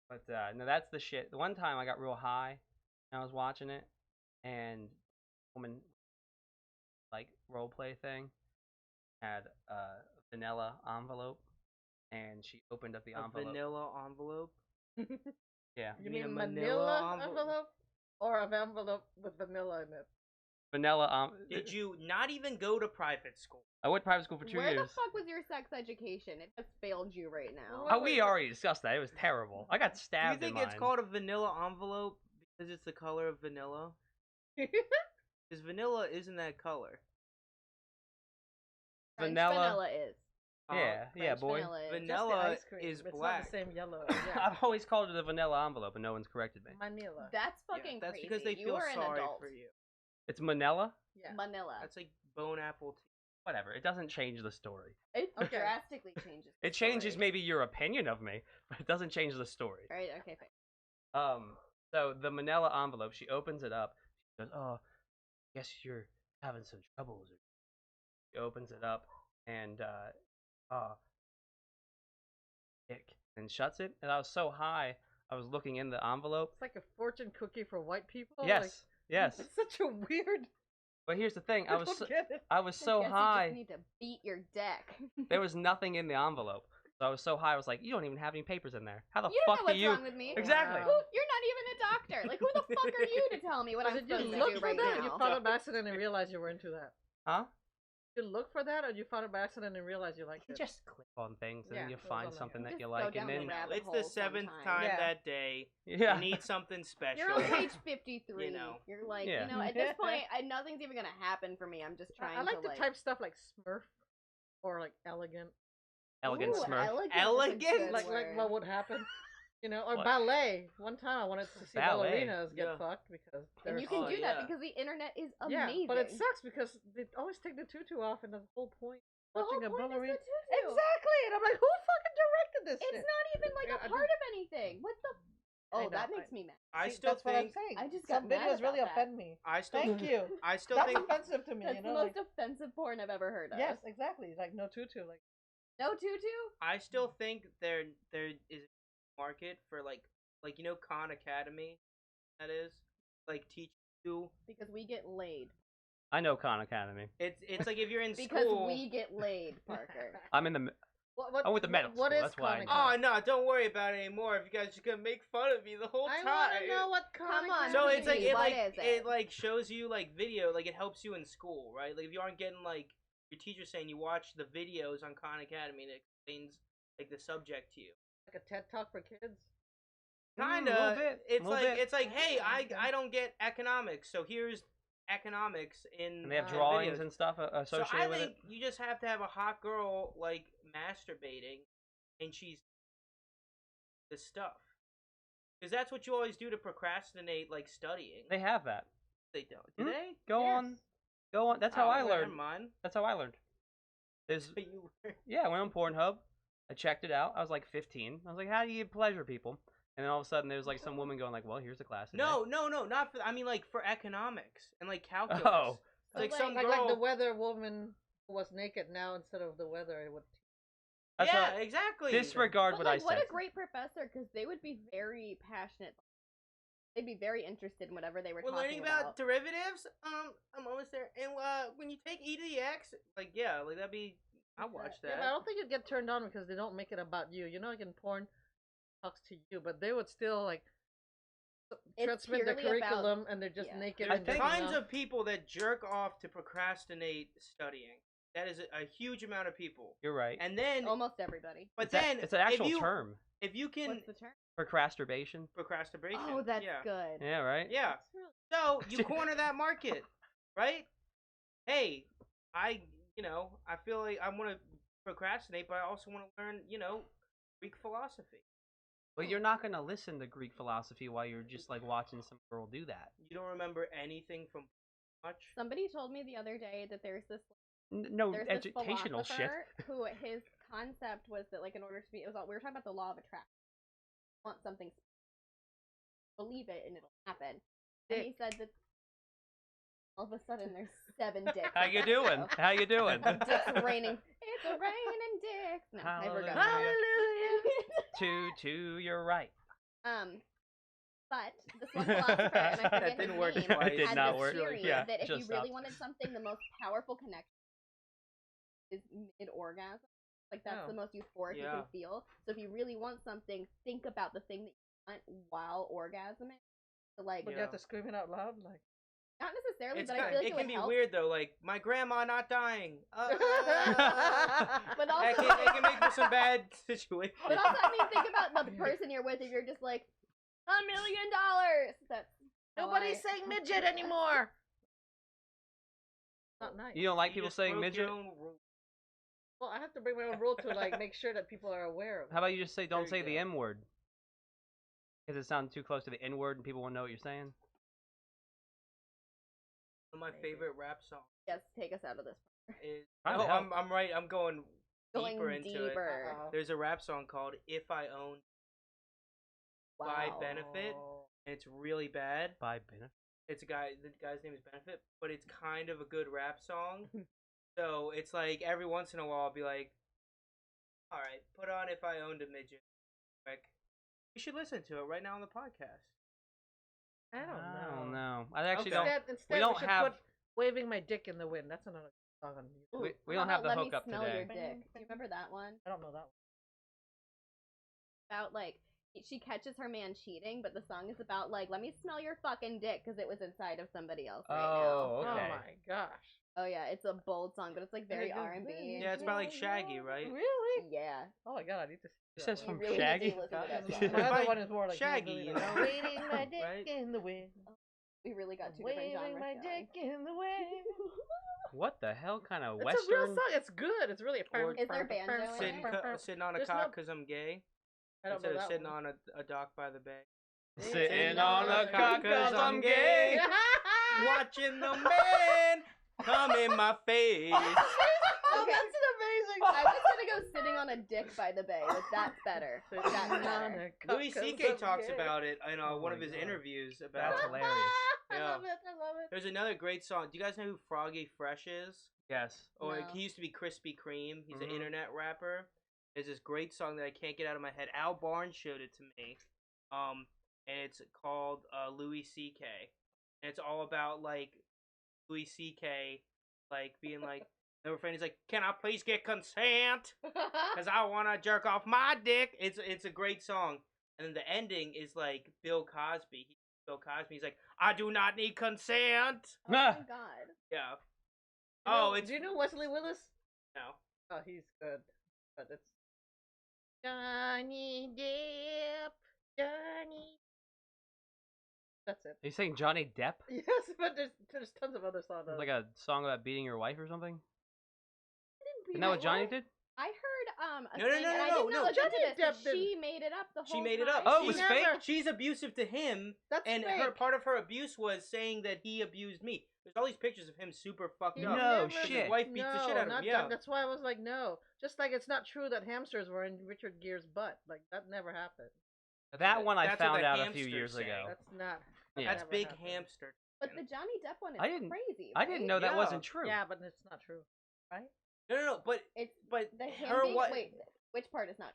But no, that's the shit. The one time I got real high, and I was watching it, and woman like role play thing had a vanilla envelope, and she opened up the A envelope. vanilla envelope. Yeah, You mean mean a manila manila envelope? Or an envelope with vanilla in it? vanilla. Did you not even go to private school? I went to private school for 2 Where years. the fuck was your sex education? It has failed you right now. Oh, we already discussed that. It was terrible. I got Do you stabbed think in it's mine. called a vanilla envelope because it's the color of vanilla? Because vanilla isn't that color. French vanilla? vanilla is. Yeah, yeah, French boy. Vanilla is. Just the Vanilla ice cream. is It's black. not the same yellow. I've Yeah. always called it a vanilla envelope, and no one's corrected me. Manila. That's Yeah, fucking that's crazy. because they you feel are an sorry adult. for you. It's Manila. Yeah. Manila. That's like bone apple tea. Whatever. It doesn't change the story. It Okay. drastically changes. the It changes story. maybe your opinion of me, but it doesn't change the story. Right. Okay. Fair. So the Manila envelope, she opens it up. She goes, "Oh, guess you're having some troubles." She opens it up and ick, and shuts it. And I was so high, I was looking in the envelope. It's like a fortune cookie for white people. Yes, Like, yes. It's such a weird. But here's the thing: I was don't so, get it. I was I so guess You high. just need to beat your deck. There was nothing in the envelope. So I was so high, I was like, "You don't even have any papers in there. How the You don't know fuck what's do you?" wrong with me. Exactly. Wow. Who? You're not even a doctor. Like, who the fuck are you to tell me what I'm Did you supposed to look do for right that? now? You found it by accident and realized you were into that. Huh? Did you look for that, or you found it by accident and realized you liked You it? just click on things and Yeah, then you it was find on there. something You that you just like, go and down then the rabbit It's hole the seventh sometimes. time Yeah. that day. yeah. You need something special. You're on page 53. You know. You're like, Yeah. at this point, nothing's even gonna happen for me. I'm just trying I like to to type stuff like Smurf or like elegant. Elegant Ooh, Smurf. Elegant. is a Elegant? good Like word. what would happen, or What? ballet. One time I wanted to see Ballet? ballerinas get Yeah. fucked because And they're you can Oh, do that yeah. because the internet is yeah, amazing. but it sucks because they always take the tutu off, and the whole point The whole watching a point is the ballerina. tutu. Exactly, and I'm like, who fucking directed this It's shit? not even like Yeah, a I part do- of anything. What the? I Oh, know, that makes me mad. I See, still that's what I'm think. saying. I just Some got mad videos really about that. offend me. I still. Thank you. I still That's think. offensive to me. That's the like, most offensive porn I've ever heard of. yes, exactly. Like no tutu. Like No tutu? I still think there is a market for like Khan Academy. That is like teach you. Because we get laid. I know Khan Academy. It's like if you're in Because school. we get laid, Parker. I'm in the. what? I went to medical What school, is that's why I Khan know. Oh Academy? no! Don't worry about it anymore. If you guys are gonna make fun of me the whole I time. want to know what Khan Come on, Academy So What it's like is it it? like shows you like video, like it helps you in school, right? Like if you aren't getting like your teacher saying, you watch the videos on Khan Academy and it explains like the subject to you. like a TED Talk for kids. Kinda. a little bit, It's little like bit. it's like, hey, Okay. I don't get economics, so here's economics in And they have Uh, drawings videos. and stuff So associated I with think it. you just have to have a hot girl like masturbating, and she's the stuff. Because that's what you always do to procrastinate, like studying. They have that. They don't. Do Hmm? they? Go Yes. on. Go on. That's how Oh, I well, learned. never mind. That's how I learned. There's But you were. yeah, I went on Pornhub. I checked it out. I was like 15. I was like, how do you pleasure people? And then all of a sudden, there's like some woman going like, well, here's the class. today." No, not for. I mean, like for economics and like calculus. Oh. It's like So, some Like girl. the weather woman who was naked now instead of the weather it would. That's yeah, what- exactly. disregard But what like, I what said. a great professor, because they would be very passionate. They'd be very interested in whatever they were We're talking learning about derivatives. I'm almost there. And when you take e to the x, like yeah, like that'd be. I'll watch Yeah, that. but I don't think you'd get turned on because they don't make it about you. Like in porn, talks to you, but they would still like It's transmit the purely about- curriculum, and they're just yeah. naked. There's and think- jerking kinds off. of people that jerk off to procrastinate studying. That is a huge amount of people. You're right. And then, almost everybody. but it's, then it's an actual if you, term. If you can What's the term? Procrastination. procrastination. Oh, that's yeah. good. Yeah, right. Yeah. That's really- So you corner that market, right? Hey, I feel like I want to procrastinate, but I also want to learn, Greek philosophy. But you're not gonna listen to Greek philosophy while you're just like watching some girl do that. You don't remember anything from much. Somebody told me the other day that there's this No there's this educational shit. philosopher who his concept was that like in order to be, we were talking about the law of attraction. You want something, believe it, and it'll happen. And he said that all of a sudden there's 7 dicks. How you doing? How you doing? Dicks raining. It's a raining dicks. No, I forgot. Hallelujah. To your right. But this one philosopher, and I forget That didn't his work name, twice. It did had not this work. theory Yeah, that if just you really stopped. wanted something, the most powerful connection is mid-orgasm. Like, that's the most euphoric you Yeah. can feel. So if you really want something, think about the thing that you want while orgasming. So, like, Would you have to scream it out loud? Like, not necessarily, It's but I feel like it it can would be help. weird though. Like my grandma not dying. But That also, can make for some bad situations. but also, I mean, think about the person you're with. If you're just like, $1 million. That's how nobody's I- saying midget anymore. Not nice. You don't like You people just saying broke your midget? own rule. Well, I have to bring my own rule to like make sure that people are aware of it. How about you just say, don't There you say the go. M word? Because it sounds too close to the N word and people won't know what you're saying. One of my Maybe. favorite rap songs Yes, take us out of this. is. Trying No, to help. I'm right. I'm going Going deeper into it. deeper. Uh-oh. There's a rap song called "If I Owned," by Wow. Benefit. Oh. and it's really bad. By benefit. It's a guy. The guy's name is Benefit, but it's kind of a good rap song. So it's like every once in a while, I'll be like, "All right, put on If I Owned a Midget." Like, you should listen to it right now on the podcast. I don't know. I don't know. I actually Okay. don't. Instead, We don't should have- put "Waving My Dick in the Wind." That's another song on YouTube. We How don't have about the Let hook up Me Smell today. Your Dick. Do you remember that one? I don't know that one. About like she catches her man cheating, but the song is about like, let me smell your fucking dick because it was inside of somebody else right Oh, Oh okay. my gosh. now. Oh yeah, it's a bold song, but it's like very And it goes, R&B. Yeah, it's about like Shaggy, right? Really? Yeah. Oh my god, I need to see It that says one. from really Shaggy. do listen to that My song. It's other by one is more like Shaggy, really you like, know? waving my dick Right? in the wind. We really got two different Waving genres my going. dick in the wind. What the hell kind of It's a real western? song. It's good. It's really a Or- Is there banjo in Sitting, it? sitting on a There's cock no- because I'm gay. I don't Instead know of that sitting one. on a dock by the bay. Sitting on a cock 'cause I'm gay. Watching the man come in my face. Oh, that's amazing. I was gonna go sitting on a dick by the bay, but that's better. Sitting That's on better. a cock Louis 'cause C.K. I'm talks gay. about it in Oh one my of his God. interviews about That's it. hilarious. I Yeah. love it. I love it. There's another great song. Do you guys know who Froggy Fresh is? Yes. Or No. he used to be Krispy Kreme. He's an Mhm. internet rapper. There's this great song that I can't get out of my head. Al Barnes showed it to me. And it's called Louis C.K. And it's all about like Louis C.K. like being like the refrain is like, "Can I please get consent? Cause I wanna jerk off my dick." It's a great song. And then the ending is like Bill Cosby. Bill Cosby. He's like, "I do not need consent." Oh my god. Yeah. You know- Oh, it's Do you know Wesley Willis? no. Oh, he's good. But it's Johnny Depp. Johnny. That's it. Are you saying Johnny Depp? Yes, but there's tons of other songs. It's like a song about beating your wife or something? Isn't You that know what Johnny did? I heard a No, no, thing, no, and I no, didn't no. know it Johnny to this, Depp but she didn't. made it up the whole She made it time. up. Oh, it She was never- fake? She's abusive to him, That's and fake. her part of her abuse was saying that he abused me. There's all these pictures of him super fucked He up. No never- shit. His wife beats the shit out of him. not Yeah. that. That's why I was like, no. Just like it's not true that hamsters were in Richard Gere's butt. Like that never happened. That one I That's what found the out a few hamsters years say. ago. That's not. Yeah. That's never big happened. hamster. But the Johnny Depp one is I didn't- crazy. I didn't right? know that Yeah. wasn't true. Yeah, but it's not true, right? No. But It's the him her being, what? wait, which part is not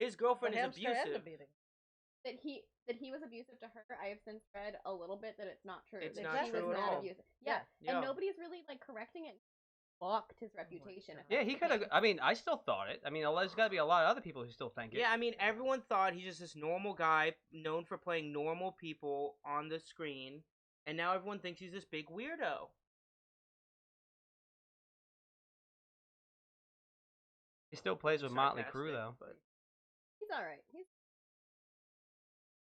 His The girlfriend is hamster and the abusive. beating. that he was abusive to her? I have since read a little bit that it's not true. It's that not he true was at not all. abusive. Yeah. Yeah. Yeah. And nobody's really like correcting it. Fucked his reputation. God. if Yeah, that's he the could have. case. I mean, I still thought it. I mean, there's got to be a lot of other people who still think it. Yeah, I mean, everyone thought he's just this normal guy known for playing normal people on the screen, and now everyone thinks he's this big weirdo. He still plays with Motley Sarcastic, Crue, though. but He's all right. He's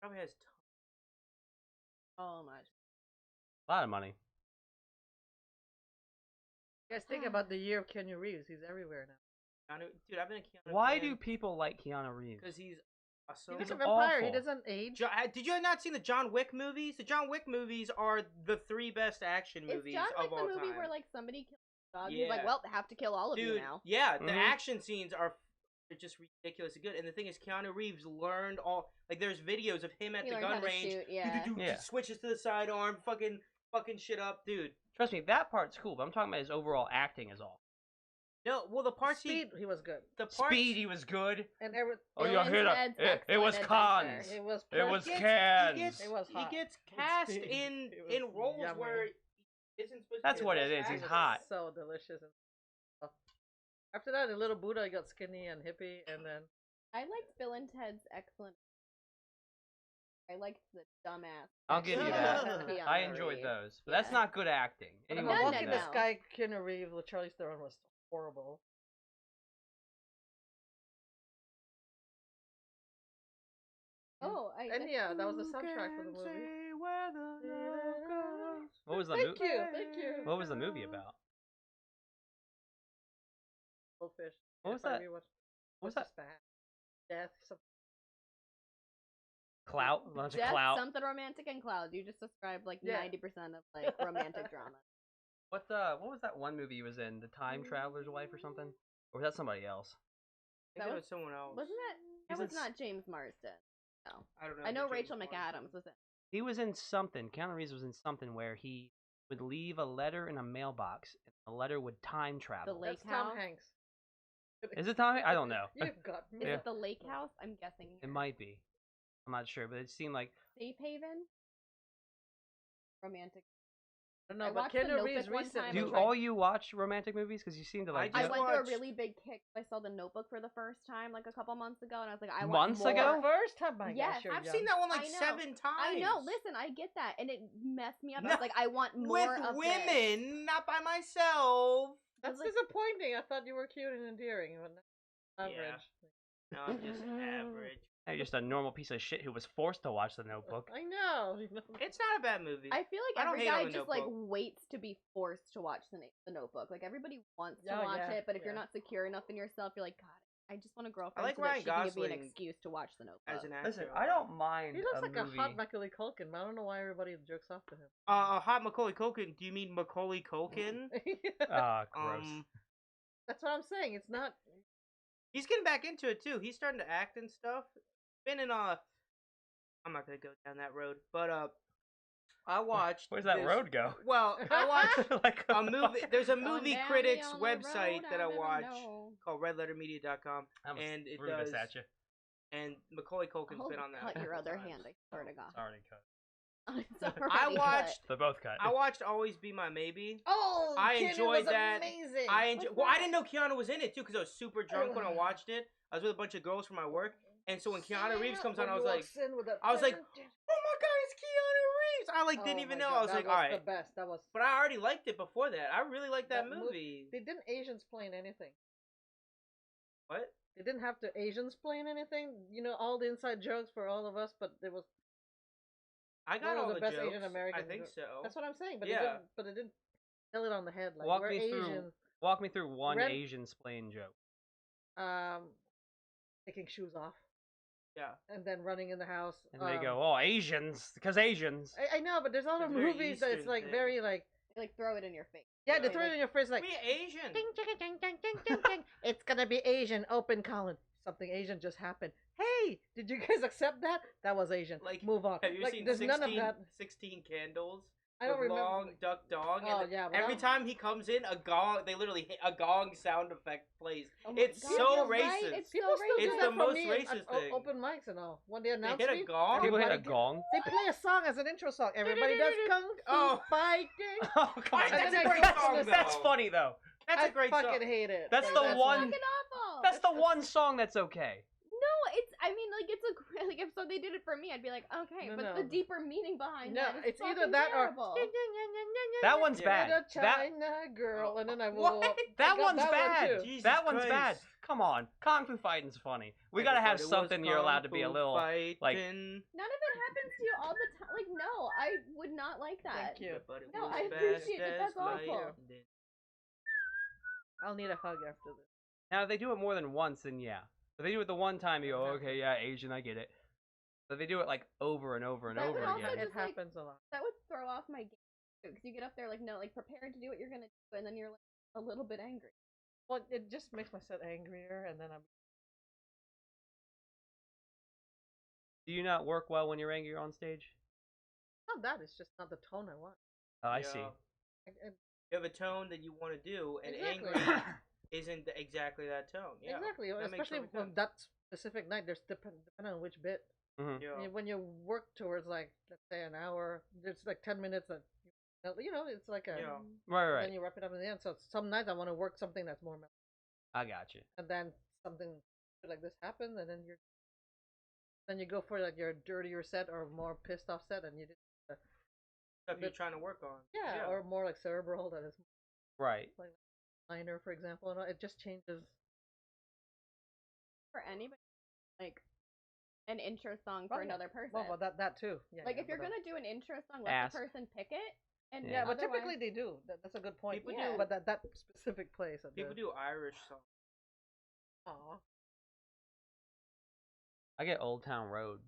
probably has. oh much. A lot of money. You guys think about the year of Keanu Reeves. He's everywhere now. Dude, I've been a Keanu Why fan do people like Keanu Reeves? Because he's awesome. He's a He's vampire. He awful. doesn't age. Did you not see the John Wick movies? The John Wick movies are the 3 best action Is movies John Wick of all the movie time. where like somebody kills a dog? He's like, Yeah. well, they have to kill all of you Dude, now. yeah, the Mhm. action scenes are they're just ridiculously good. And the thing is, Keanu Reeves learned all. Like, there's videos of him at He the learned how gun to range. shoot, yeah. Yeah. Just switches to the sidearm, fucking shit up, dude. Trust me, that part's cool, but I'm talking about his overall acting is all. No, well, the parts Speed, he was good. the parts, Speed, he was good. And every Oh, Bill you and hit Ted's it was Excellent cons. Adventure. it was It was perfect. cans. It was hot. he gets cast Speed. in It was roles yummy. where he isn't supposed That's to be what the it best is, he's actor. hot. So delicious. And stuff. After that, the little Buddha got skinny and hippie, and then I liked Bill and Ted's Excellent. I liked the dumbass. I'll give you that. Keanu I enjoyed Reeves. those, but that's Yeah. not good acting. but Anyone No, can no, do Walking no. the that. Sky, Keanu Reeves with Charlize Theron was horrible. Oh, And yeah, that was the soundtrack for the movie. What was the Thank movie? you, thank you. What was the movie about? Goldfish. What was If I that? rewatch- What was what's that? this bad? Death. Something. Clout? A bunch of Death, clout. something romantic and cloud. You just described like Yeah. 90% of like romantic drama. What was that one movie he was in? The Time Traveler's Wife or something? Or was that somebody else? I think That it was- was someone else. Wasn't that? He's That was in not James Marsden. No, I don't know. I know but James Rachel Marsden. McAdams was in. He was in something. Keanu Reeves was in something where he would leave a letter in a mailbox, and the letter would time travel. The Lake That's Tom House? Hanks. Is it Tommy? I don't know. You've got Is me. Yeah. it the Lake House? I'm guessing. It might be. I'm not sure, but it seemed like Safe Haven. Romantic. I don't know, I but watched The Keanu Notebook Reeves one recently. time do and tried- all you watch romantic movies? Because you seem to like. I I just went through a watched- really big kick. I saw The Notebook for the first time like a couple months ago, and I was like, I want Months more. ago? First time, my Yes, gosh, you're I've young. seen that one like I know. 7 times. I know. Listen, I get that, and it messed me up. I No, was like, I want more with of this. women, not by myself. That's like- disappointing. I thought you were cute and endearing. But average. No, I'm just average. You're just a normal piece of shit who was forced to watch The Notebook. I know. It's not a bad movie. I feel I like don't every hate on guy The just like Notebook. waits to be forced to watch the Notebook. Like everybody wants to Oh, watch yeah, it, but if you're yeah. not secure enough in yourself, you're like, God, I just want a girlfriend like so Ryan that she can give me an Gosling excuse to watch the Notebook. as an actor. Listen, I don't mind He looks a like movie. a hot Macaulay Culkin, but I don't know why everybody jerks off to him. A hot Macaulay Culkin. Do you mean Macaulay Culkin? Ah, gross. That's what I'm saying. It's not. He's getting back into it too. He's starting to act and stuff. Been in I'm not gonna go down that road, but I watched. Where's that this- road go? Well, I watched Like a movie. There's a Going movie down critics the website road that I never watch know. called RedLetterMedia.com, I'm and it threw does. this at you. And Macaulay Culkin's I'll been on that. cut a your couple other times. hand. I swear to God. It's already cut. It's already I cut. watched. They're both cut. I watched Always Be My Maybe. Oh, I Keanu enjoyed was that. Amazing. I enjoy. What's Well, I that? didn't know Keanu was in it too because I was super drunk when I watched it. I was with a bunch of girls from my work, and so when Keanu Reeves comes on, I was like, I was like, "Oh my God, it's Keanu Reeves!" I like didn't even know. I was like, "All right," the best. That was. but I already liked it before that. I really liked that That movie. They didn't Asians playing anything. What? They didn't have to Asians playing anything. You know, all the inside jokes for all of us, but there was. I got One of all the the best jokes. Asian American I think jokes. so. That's what I'm saying. But Yeah. it didn't. But it didn't nail it on the head. Like Walk we're me through- Asian. Walk me through one Red- Asian splain joke. Taking shoes off Yeah. and then running in the house. And they go, oh, Asians, because Asians. I know, but there's a lot of It's a very movies that it's Eastern like thing. very like. They, like throw it in your face. Yeah, they Yeah. throw it in your face like. We Asian. Ding, ding, ding, ding, ding, ding, ding. It's gonna be Asian. Open Colin. Something Asian just happened. Hey, did you guys accept that? That was Asian. Like, Move on. Have you like, seen there's 16, none of that. 16 Candles? I don't with remember. Long Duck Dong. Oh, And yeah, but every that- time he comes in, a gong. They literally hit a gong sound effect plays. Oh my It's God, so you're right, racist. it's People so still racist. It's do the that for most me at racist thing. open mics and all. When they They announce hit a me, gong. People hit a everybody gong. they play a song as an intro song. Everybody does kung fu Oh. fighting. Oh, come on. That's And a then I great go to song, the- though. That's funny, though. That's a great I song. fucking hate it. That's Like, the one- Fucking awful. That's the one song that's okay. No, it's. I mean, like it's a like if so they did it for me, I'd be like, okay, No, but no. the deeper meaning behind No, that is it's either fucking that terrible. or That one's Yeah. bad. The That, China girl, and then I will. What? that I got one's that one bad. too. Jesus That one's bad. Christ. Come on. Kung Fu Fighting's funny. We gotta have Everybody was something you're allowed to kung be a fu little. fighting. None of it happens to you all the time. Like, no, I would not like that. Thank you. Everybody No, was I appreciate fast it. That's as lightning. awful. I'll need a hug after this. Now, if they do it more than once, then yeah. If they do it the one time, you go, okay, yeah, Asian, I get it. But they do it like over and over and That over would also again. It just, like, happens a lot. That would throw off my game too, because you get up there like, no, like prepared to do what you're gonna do, and then you're like a little bit angry. Well, it just makes my set angrier, and then I'm Do you not work well when you're angry on stage? Not that. It's just not the tone I want. Oh, I see. I- You have a tone that you want to do, and Exactly. angry isn't exactly that tone. Yeah. Exactly. That makes Especially perfect on sense. that specific night. There's depending on which bit. Mm-hmm. Yeah. When you work towards like let's say an hour, there's like 10 minutes that it's like a Yeah. Right, right. then you wrap it up in the end. So some nights I want to work something that's more I got you. and then something like this happens, and then you go for like your dirtier set or more pissed off set, and you do Stuff you're trying to work on. or more like cerebral that is Right. like minor, for example, and it just changes. For anybody, like an intro song for Oh, yeah. another person. Well, that too. Yeah. Like yeah, if you're but, gonna do an intro song, let Ask. the person pick it. And Yeah. but otherwise- typically they do. That's a good point. People do. But that specific place. People do Irish songs. Aw. I get Old Town Road.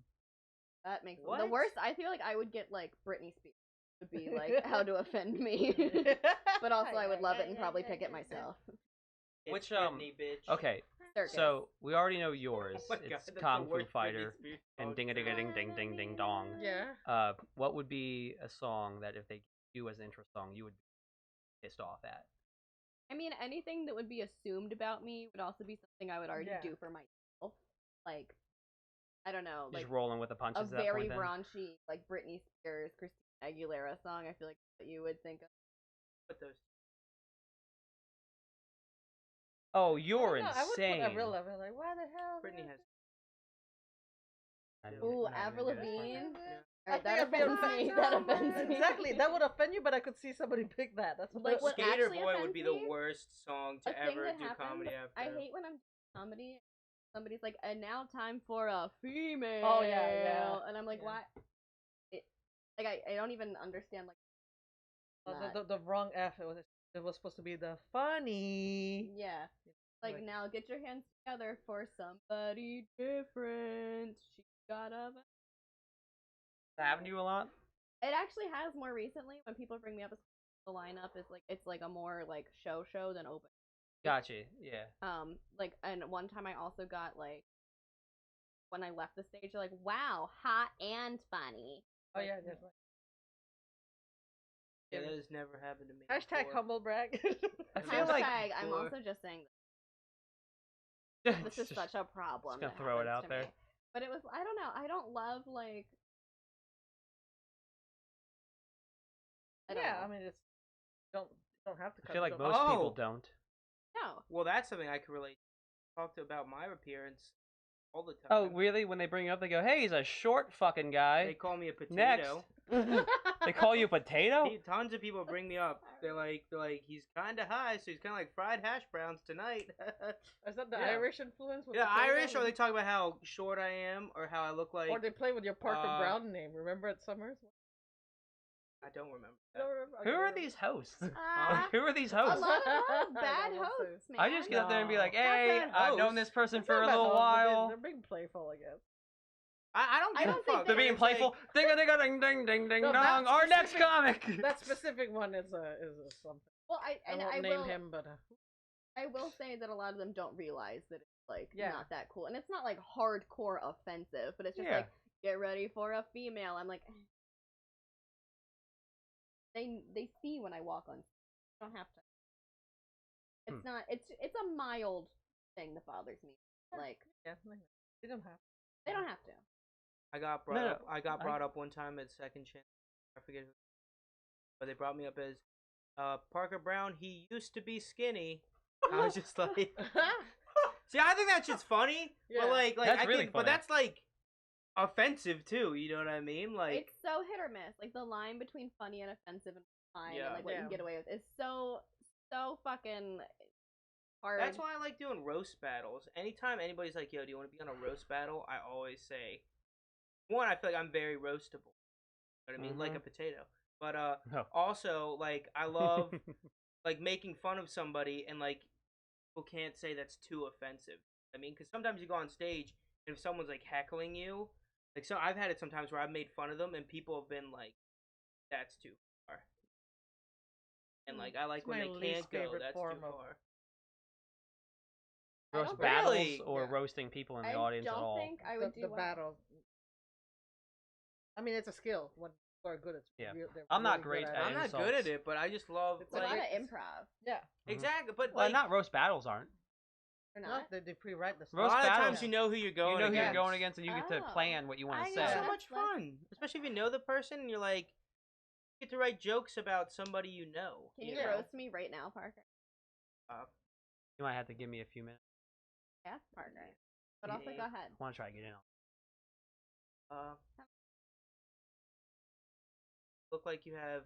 that makes the What? worst. I feel like I would get like Britney Spears would be like how to offend me, but also I would love it and probably pick it myself. It's Which, Britney, bitch. Okay, Circus. so we already know yours. Oh my God, It's that's the Kung Fu worst Britney Fighter Spears and song Ding a Ding a ever. Ding Ding Ding Ding Dong. Yeah. What would be a song that if they do as an intro song, you would be pissed off at? I mean, anything that would be assumed about me would also be something I would already Yeah. do for myself. Like, I don't know, like Just rolling with the punches a at that very point then? raunchy, like Britney Spears, Christina Aguilera song. I feel like that you would think of. Put those. Oh, you're I would insane. put Avril Lavigne. Like, why the hell? Britney has. I Ooh, didn't- Ooh, I didn't Avril get it. Lavigne. Yeah. Alright, I that think I'd be offends me. offended. That offends me. Exactly, that would offend you, but I could see somebody pick that. That's Like, what Skater actually Boy would be offends the me? worst song A to thing ever that do happens, comedy after. I hate when I'm doing comedy. Somebody's like, and now time for a female. Oh, yeah. And I'm like, Yeah. why? Like I don't even understand like. the wrong F. It was supposed to be the funny. Yeah. Like now, get your hands together for somebody different. She got a. Happened to you a lot? It actually has more recently when people bring me up as the lineup is like it's like a more like show than open. Gotcha. Yeah. Like and one time I also got like when I left the stage, they're like, "Wow, hot and funny." Oh Like, yeah, there's like Yeah, that has never happened to me. hashtag before. humble brag. I feel like Hashtag, I'm before- also just saying this is Just- such a problem. gonna that throw it happens out to there. me. But it was I don't know. I don't love like I don't yeah, know. I mean it's don't have to. I feel like don't- most people Oh. don't. No. Well, that's something I could relate. Talked about my appearance all the time. Oh, really? When they bring you up, they go, "Hey, he's a short fucking guy." They call me a potato. Next. They call you a potato? Tons of people bring me up. They're like, he's kind of high, so he's kind of like fried hash browns tonight. Is that the Yeah. Irish influence? With Yeah, the potato? Irish, or they talk about how short I am, or how I look like. Or they play with your Parker Brown name. Remember at Summers? I don't remember. You That. don't remember? Who Okay, are never these hosts? Ah. Who are these A hosts? lot of I bad won't say. hosts, man. I just get up there and be like, No. "Hey, Not bad I've known hosts. this person It's for not a bad little hosts, but while." They're being playful, I guess. I don't I give don't a think fuck. They're being It's like- playful. Ding a ding a ding ding ding ding No, dong. that Our next specific- comic. That specific one is a something. Well, I I won't name will him, but I will say that a lot of them don't realize that it's like Yeah. not that cool, and it's not like hardcore offensive, but it's just Yeah. like get ready for a female. I'm like, they see when I walk on. I don't have to. It's not. It's a mild thing that bothers me. Like yeah, they don't have. they don't have to. I got brought No, up. I got I- brought up one time at Second Chance. I forget who, but they brought me up as Parker Brown. He used to be skinny. I was just like, see, I think that shit's funny, Yeah. but like That's I really think, but funny. that's like offensive too. You know what I mean? Like, It's so hit or miss. Like the line between funny and offensive and fine, Yeah. and like what you Yeah. can get away with is so fucking hard. that's why I like doing roast battles. Anytime anybody's like, "Yo, do you want to be on a roast battle?" I always say, one, I feel like I'm very roastable. You know what I mean? Like a potato. But No. also, like, I love like making fun of somebody, and like people can't say that's too offensive. I mean, because sometimes you go on stage and if someone's like heckling you, like, so I've had it sometimes where I've made fun of them and people have been like, "That's too far." And like I like It's when my they least can't go. favorite That's form too of- far. I Roast don't battles Really? or Yeah. roasting people in the I audience don't at all. think I would do the well. battle. I mean, it's a skill. When people are good at Yeah. they're I'm not really great good at I'm not insults. good at it, but I just love It's It's a lot like of improv. Yeah. exactly. But Well, like not roast battles aren't. Or No, not? they pre-write the a stuff. Roast lot of battles, times you know who you're You going know who against. you're going against, and you get to Oh. plan what you want I to know. It's say. so That's much less- fun, especially if you know the person and you're like, you get to write jokes about somebody you know. Can you know? roast me right now, Parker? You might have to give me a few minutes. Yeah, Parker. But also Yeah. go ahead. I want to try to get in on. Look like you have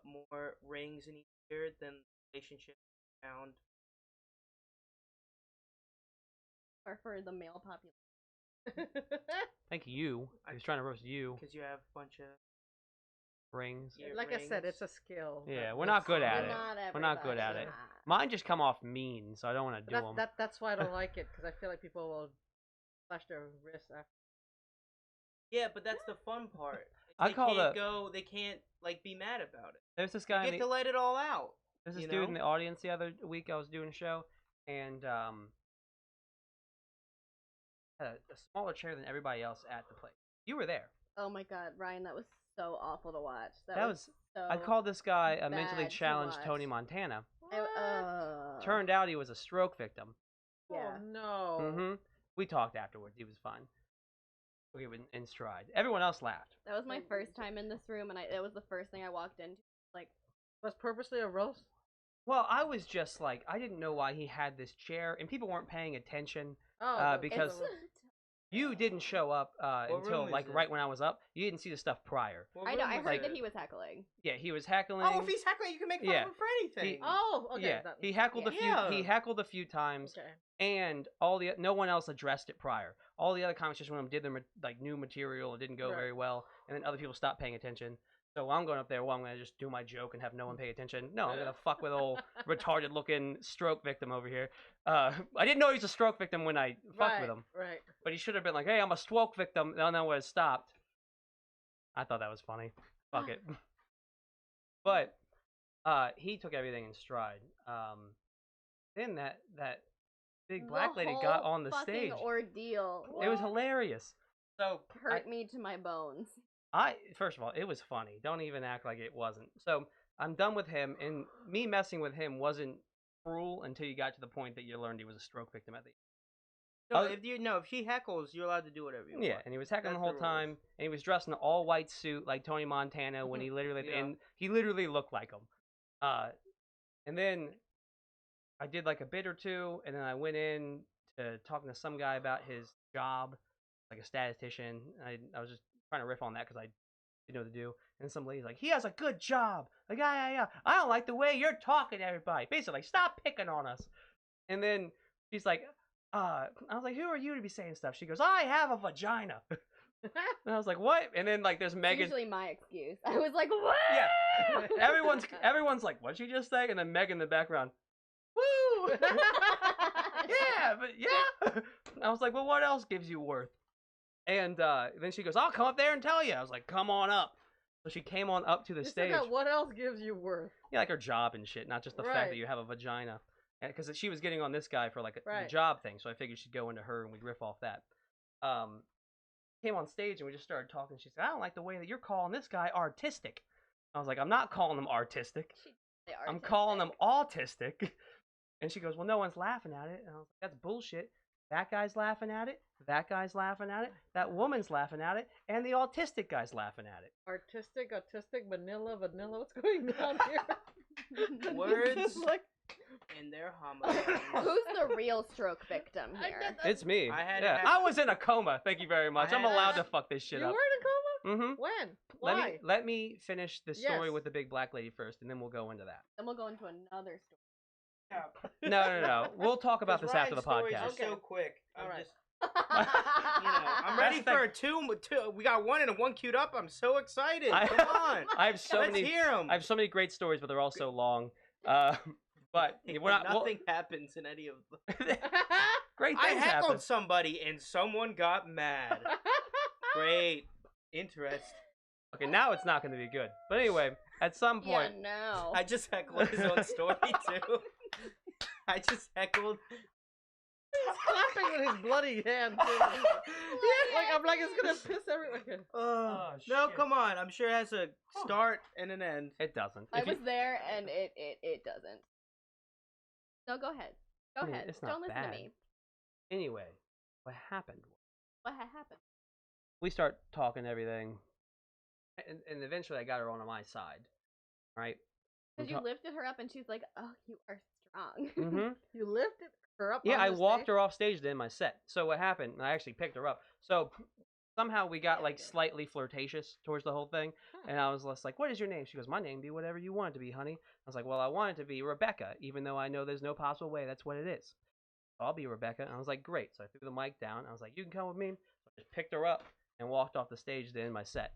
more rings in each year than relationship found. Or for the male population. Thank you. I was trying to roast you. Because you have a bunch of Rings. ear Like I said, rings. it's a skill. Yeah, that- we're not good that's- at it. Not We're not good at everybody. it. Mine just come off mean, so I don't want to do them. That's why I don't like it, because I feel like people will slash their wrists after. Yeah, but that's the fun part. I They call can't the- go. They can't like be mad about it. There's this You guy. get to let it all out. There's this you dude in know? the audience the other week. I was doing a show, and had a smaller chair than everybody else at the place. You were there. Oh my god, Ryan, that was so awful to watch. That was. so I called this guy a mentally bad to challenged watch. Tony Montana. Turn. Turned out he was a stroke victim. Yeah. Oh no. Mm-hmm. We talked afterwards. He was fine. We were in stride. Everyone else laughed. That was my first time in this room, and it was the first thing I walked into. Like, Was purposely a roast? Well, I was just like, I didn't know why he had this chair, and people weren't paying attention. Oh, Because it's, You didn't show up until room like is it? right when I was up. You didn't see the stuff prior. What I know. room I was heard it? that he was heckling. Yeah, he was heckling. Oh, if he's heckling, you can make fun Yeah. of him for anything. Oh, okay. yeah, that- he heckled a few. Yeah. He heckled a few times, okay. and no one else addressed it prior. All the other comics just went up, did their like new material. It didn't go Right. very well, and then other people stopped paying attention. So I'm going up there. Well, I'm gonna just do my joke and have no one pay attention. No, I'm gonna fuck with old retarded looking stroke victim over here. I didn't know he was a stroke victim when I fucked with him, Right. but he should have been like, "Hey, I'm a stroke victim." No, no, would have stopped. I thought that was funny. Fuck it. But he took everything in stride. Then that big black lady got on the stage. Ordeal. It was hilarious. So Hurt me to my bones. first of all, it was funny. Don't even act like it wasn't. So I'm done with him, and me messing with him wasn't cruel until you got to the point that you learned he was a stroke victim at the No, Oh. if she heckles, you're allowed to do whatever you want. Yeah, and he was heckling the That's whole the time, rules. and he was dressed in an all white suit like Tony Montana when he literally Yeah. and he literally looked like him. And then I did like a bit or two, and then I went in to talking to some guy about his job, like a statistician. I was just trying to riff on that because I didn't know what to do. And some lady's like, "He has a good job." Like, yeah. I don't like the way you're talking to everybody. Basically, like, stop picking on us. And then she's like, I was like, "Who are you to be saying stuff?" She goes, "I have a vagina." And I was like, "What?" And then like there's It's Megan. usually my excuse. I was like, what? Yeah. everyone's like, "What'd she just say?" And then Megan in the background, "Woo!" Yeah, but yeah. I was like, "Well, what else gives you worth?" And then she goes, "I'll come up there and tell you." I was like, "Come on up." So she came on up to the You stage. said that, what else gives you worth? Yeah, like her job and shit, not just the fact Right. that you have a vagina. Because she was getting on this guy for like the Right. job thing, so I figured she'd go into her and we'd riff off that. Came on stage and we just started talking. She said, "I don't like the way that you're calling this guy artistic." I was like, "I'm not calling him artistic. They I'm calling him autistic." And she goes, "Well, no one's laughing at it." And I was like, "That's bullshit. That guy's laughing at it. That guy's laughing at it. That woman's laughing at it. And the autistic guy's laughing at it." Artistic, autistic, vanilla. What's going on here? Words Like, and their homophones. Who's the real stroke victim here? It's me. I had- yeah. I was in a coma. Thank you very much. I I'm had- allowed to fuck this shit you were up. in a coma? Mm-hmm. When? Why? Let me finish the story Yes. with the big black lady first, and then we'll go into that. Then we'll go into another story. No. We'll talk about this after the Ryan's stories podcast. are Okay. so quick. I'm Alright. just, I'm ready That's the for a two. We got one and one queued up. I'm so excited. I- Come on. I have so Let's many. hear them. I have so many great stories, but they're all so long. But we're not. Nothing happens in any of them. Great I things heckled happen. somebody and someone got mad. Great. Interest. Okay, now it's not going to be good. But anyway, at some Yeah, point, no. I just heckled his own story too. I just heckled. He's clapping with his bloody hand. Too. Like I'm like it's gonna piss everywhere. No, shit. come on. I'm sure it has a start and an end. It doesn't. I If you- was there, and it doesn't. No, go ahead. Go I mean, ahead. it's not Don't listen bad. to me. Anyway, what happened? What had happened? We start talking and everything, and eventually I got her on my side, right? Because you lifted her up, and she's like, "Oh, you are strong." Mm-hmm. You lifted her up. Yeah, on I the walked stage? her off stage to end my set. So what happened? I actually picked her up. So somehow we got Yeah, like we did. slightly flirtatious towards the whole thing, Huh. and I was just like, "What is your name?" She goes, "My name be whatever you want it to be, honey." I was like, "Well, I want it to be Rebecca, even though I know there's no possible way that's what it is. I'll be Rebecca." And I was like, "Great." So I threw the mic down. I was like, "You can come with me." So I just picked her up and walked off the stage to end my set.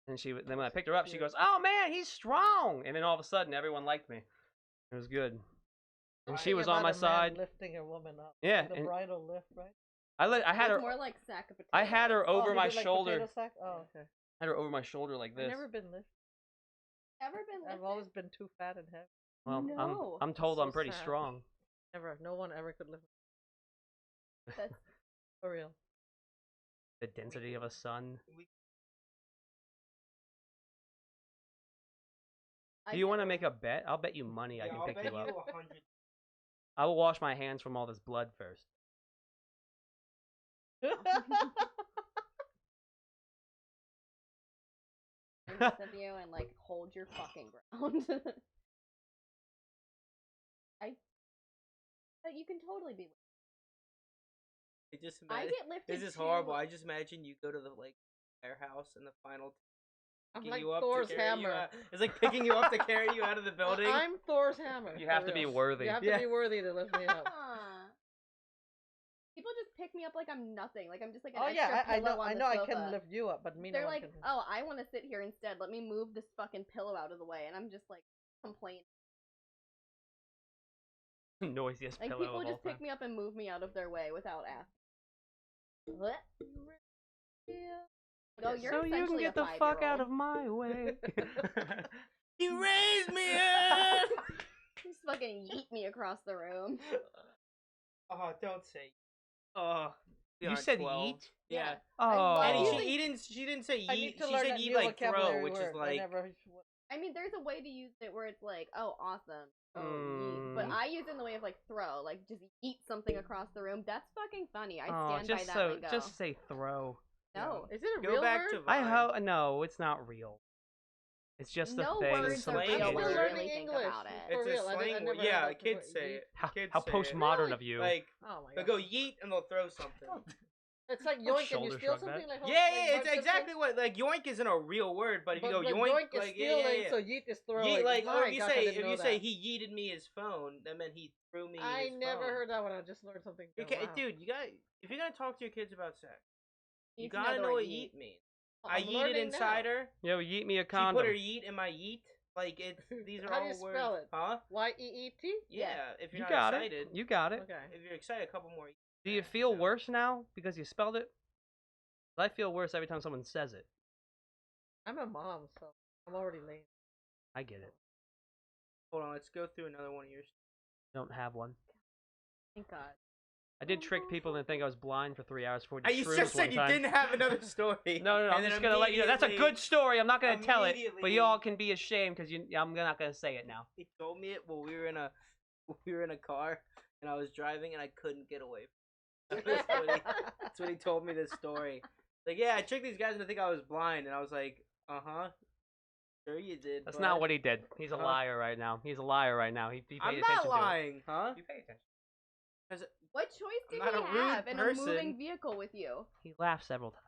And then when I picked her up, she goes, "Oh man, he's strong!" And then all of a sudden, everyone liked me. It was good. And she Think was on about my a man side. lifting a woman up. Yeah, The and bridal lift, right? I had It her. was more like sack of potatoes. I had her over he my did, like, shoulder. potato sack? Oh, okay. Had her over my shoulder like this. I've never been lifted. Ever been lifted? I've always been too fat and heavy. Well, No. I'm told So I'm pretty sad. strong. Never. No one ever could lift me. That's For real. The density of a sun. Do you want to make a bet? I'll bet you money I Yeah, can I'll pick bet you up. 100. I will wash my hands from all this blood first. both of you and like hold your fucking ground. But you can totally be. I just I imagine, get lifted. this is too. horrible. I just imagine you go to the like firehouse and the final I'm picking like you up Thor's to carry you hammer. out. It's like picking you up to carry you out of the building. I'm Thor's hammer. You have for to be real. worthy. You have Yeah. to be worthy to lift me up. People just pick me up like I'm nothing. Like I'm just like an Oh extra yeah, I pillow know. on I the know. I sofa. can lift you up, but me. They're no one like, can. "Oh, I want to sit here instead. Let me move this fucking pillow out of the way." And I'm just like complaining. Noisiest Like pillow people of just all pick time. me up and move me out of their way without asking. What? Oh, you're So you can essentially get a the fuck out 5-year-old. of my way. You raised me up. Just fucking yeet me across the room. Oh, don't say. Oh, we You aren't said 12. yeet? Yeah. I Oh. love And using- she didn't say I need yeet. to She learn said that yeet new like throw, vocabulary which word. is like. I mean, there's a way to use it where it's like, oh, awesome. Oh, yeet. But Mm. I use it in the way of like throw, like just eat something across the room. That's fucking funny. I Oh, stand by just that lingo. just say throw. No. Is it a Go real back word? to I Vine. hope no, it's not real. It's just No a thing. words are slang real word. when you Still really learning think English. about it. For It's real, a I slang never word. heard Yeah, that kids before. say it. How, Kids how say postmodern Really? of you. Like Oh my they'll god. go yeet and they'll throw something. It's like Don't yoink and you shoulder steal shrug that. something. Like Yeah, like yeah, Bart it's Simpson. exactly what like yoink isn't a real word, but if you But go like, yoink, is like stealing, yeah. so yeet is throwing. Yeet, like, or my if you gosh, I say didn't know say that. he yeeted me his phone, that meant he threw me. I his never phone. heard that one. I just learned something. You new. can't, Wow. dude. You got if you're gonna talk to your kids about sex, you need to gotta the know word what yeet. yeet means. Well, I I'm yeeted learning inside now. her. Yo, yeet me a She condom. put her yeet in my yeet. Like it's these are How all do you words. spell it? Huh? Y-E-E-T? Yeah. Yeah. If you're You not got excited, it. You got it. Okay. if you're excited, a couple more. Do you feel worse now because you spelled it? I feel worse every time someone says it. I'm a mom, so I'm already late. I get it. Hold on, let's go through another one of yours. Don't have one. Thank God. I did trick people and think I was blind for 3 hours before we did You shrooms just one said you time. didn't have another story. No, I'm And then just gonna let you know. That's a good immediately- story. I'm not gonna tell it, but immediately- you all can be ashamed because I'm not gonna say it now. He told me it while we were in a car, and I was driving, and I couldn't get away. That's when he told me this story. Like, yeah, I tricked these guys into think I was blind, and I was like, sure you did. That's bud. not what he did. He's a Uh-huh. liar right now. He's a liar right now. He paid I'm attention not lying, huh? to it. You pay attention. What choice did I'm not he a rude have in person. a moving vehicle with you? He laughed several times.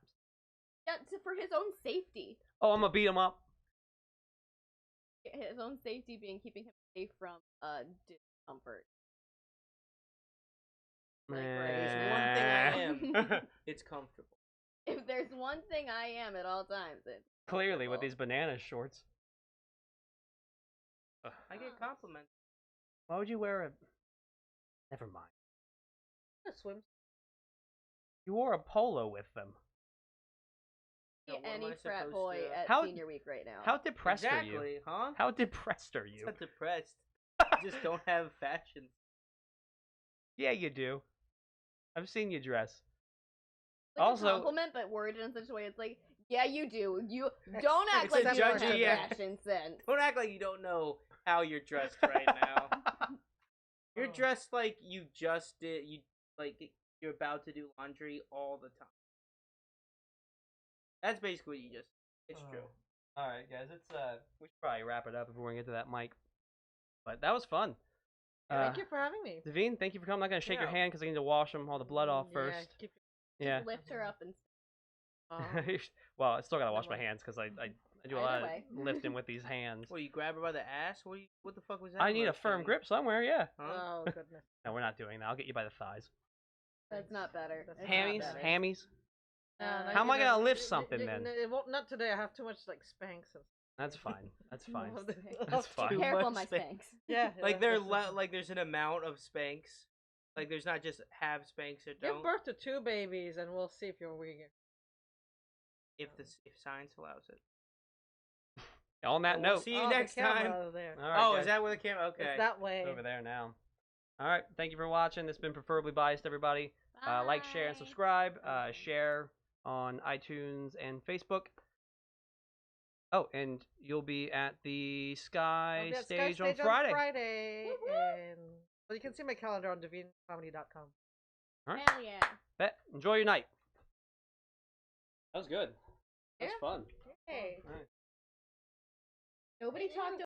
Yeah, for his own safety. Oh, I'm gonna beat him up. His own safety being keeping him safe from discomfort. Like, There's one thing I am. It's comfortable. If there's one thing I am at all times, it's Clearly, with comfortable. these banana shorts. Ugh. I get compliments. Why would you wear a... Never mind. Swim. You wore a polo with them. Yeah, what am Any I frat supposed boy to- at How- senior week right now. How depressed are you? Exactly, huh? How depressed are I'm you? not depressed. You just don't have fashion. Yeah, you do. I've seen you dress. Like Also- a compliment, but worded in such a way it's like, yeah, you do. You don't act It's like a you don't judgy, have yeah. fashion sense. Don't act like you don't know how you're dressed right now. You're Oh. dressed like you just did. You're about to do laundry all the time. That's basically what you just. It's true. All right, guys. It's we should probably wrap it up if we're gonna get to that mic. But that was fun. Thank you for having me. Davine, thank you for coming. I'm not gonna shake your Yeah. hand because I need to wash all the blood off Yeah, first. keep Yeah. Just lift her up and Well, I still gotta wash my way. hands because I do a Either lot way. of lifting with these hands. Well, you grab her by the ass. What the fuck was that? I need a about, firm Jimmy? grip somewhere. Yeah. Huh? Oh goodness. No, we're not doing that. I'll get you by the thighs. that's not better. That's It's not not Hammies, better. hammies. No, How am I you gonna lift something then? It won't. Not today. I have too much like Spanx. And That's fine. That's fine. That's That's fine. Too Careful, much my Spanx. Spanx. Yeah. Like that's- like there's an amount of Spanx. Like there's not just have Spanx or Give don't. birth to 2 babies, and we'll see if you're weak. If science allows it. On that We'll note, see you Oh, next the camera time. over there. all right, Oh, guys, is that where the camera? Okay. It's that way. it's over there now. All right, thank you for watching. This has been Preferably Biased, everybody. Like, share, and Bye. subscribe. Share on iTunes and Facebook. Oh, and you'll be at the Sky I'll be at stage, Sky on Friday. Friday, Woo-woo. and well, you can see my calendar on DavineComedy.com. All right. Hell yeah. Bet. Enjoy your night. That was good. That was Yeah. fun. Hey. All right. Nobody talked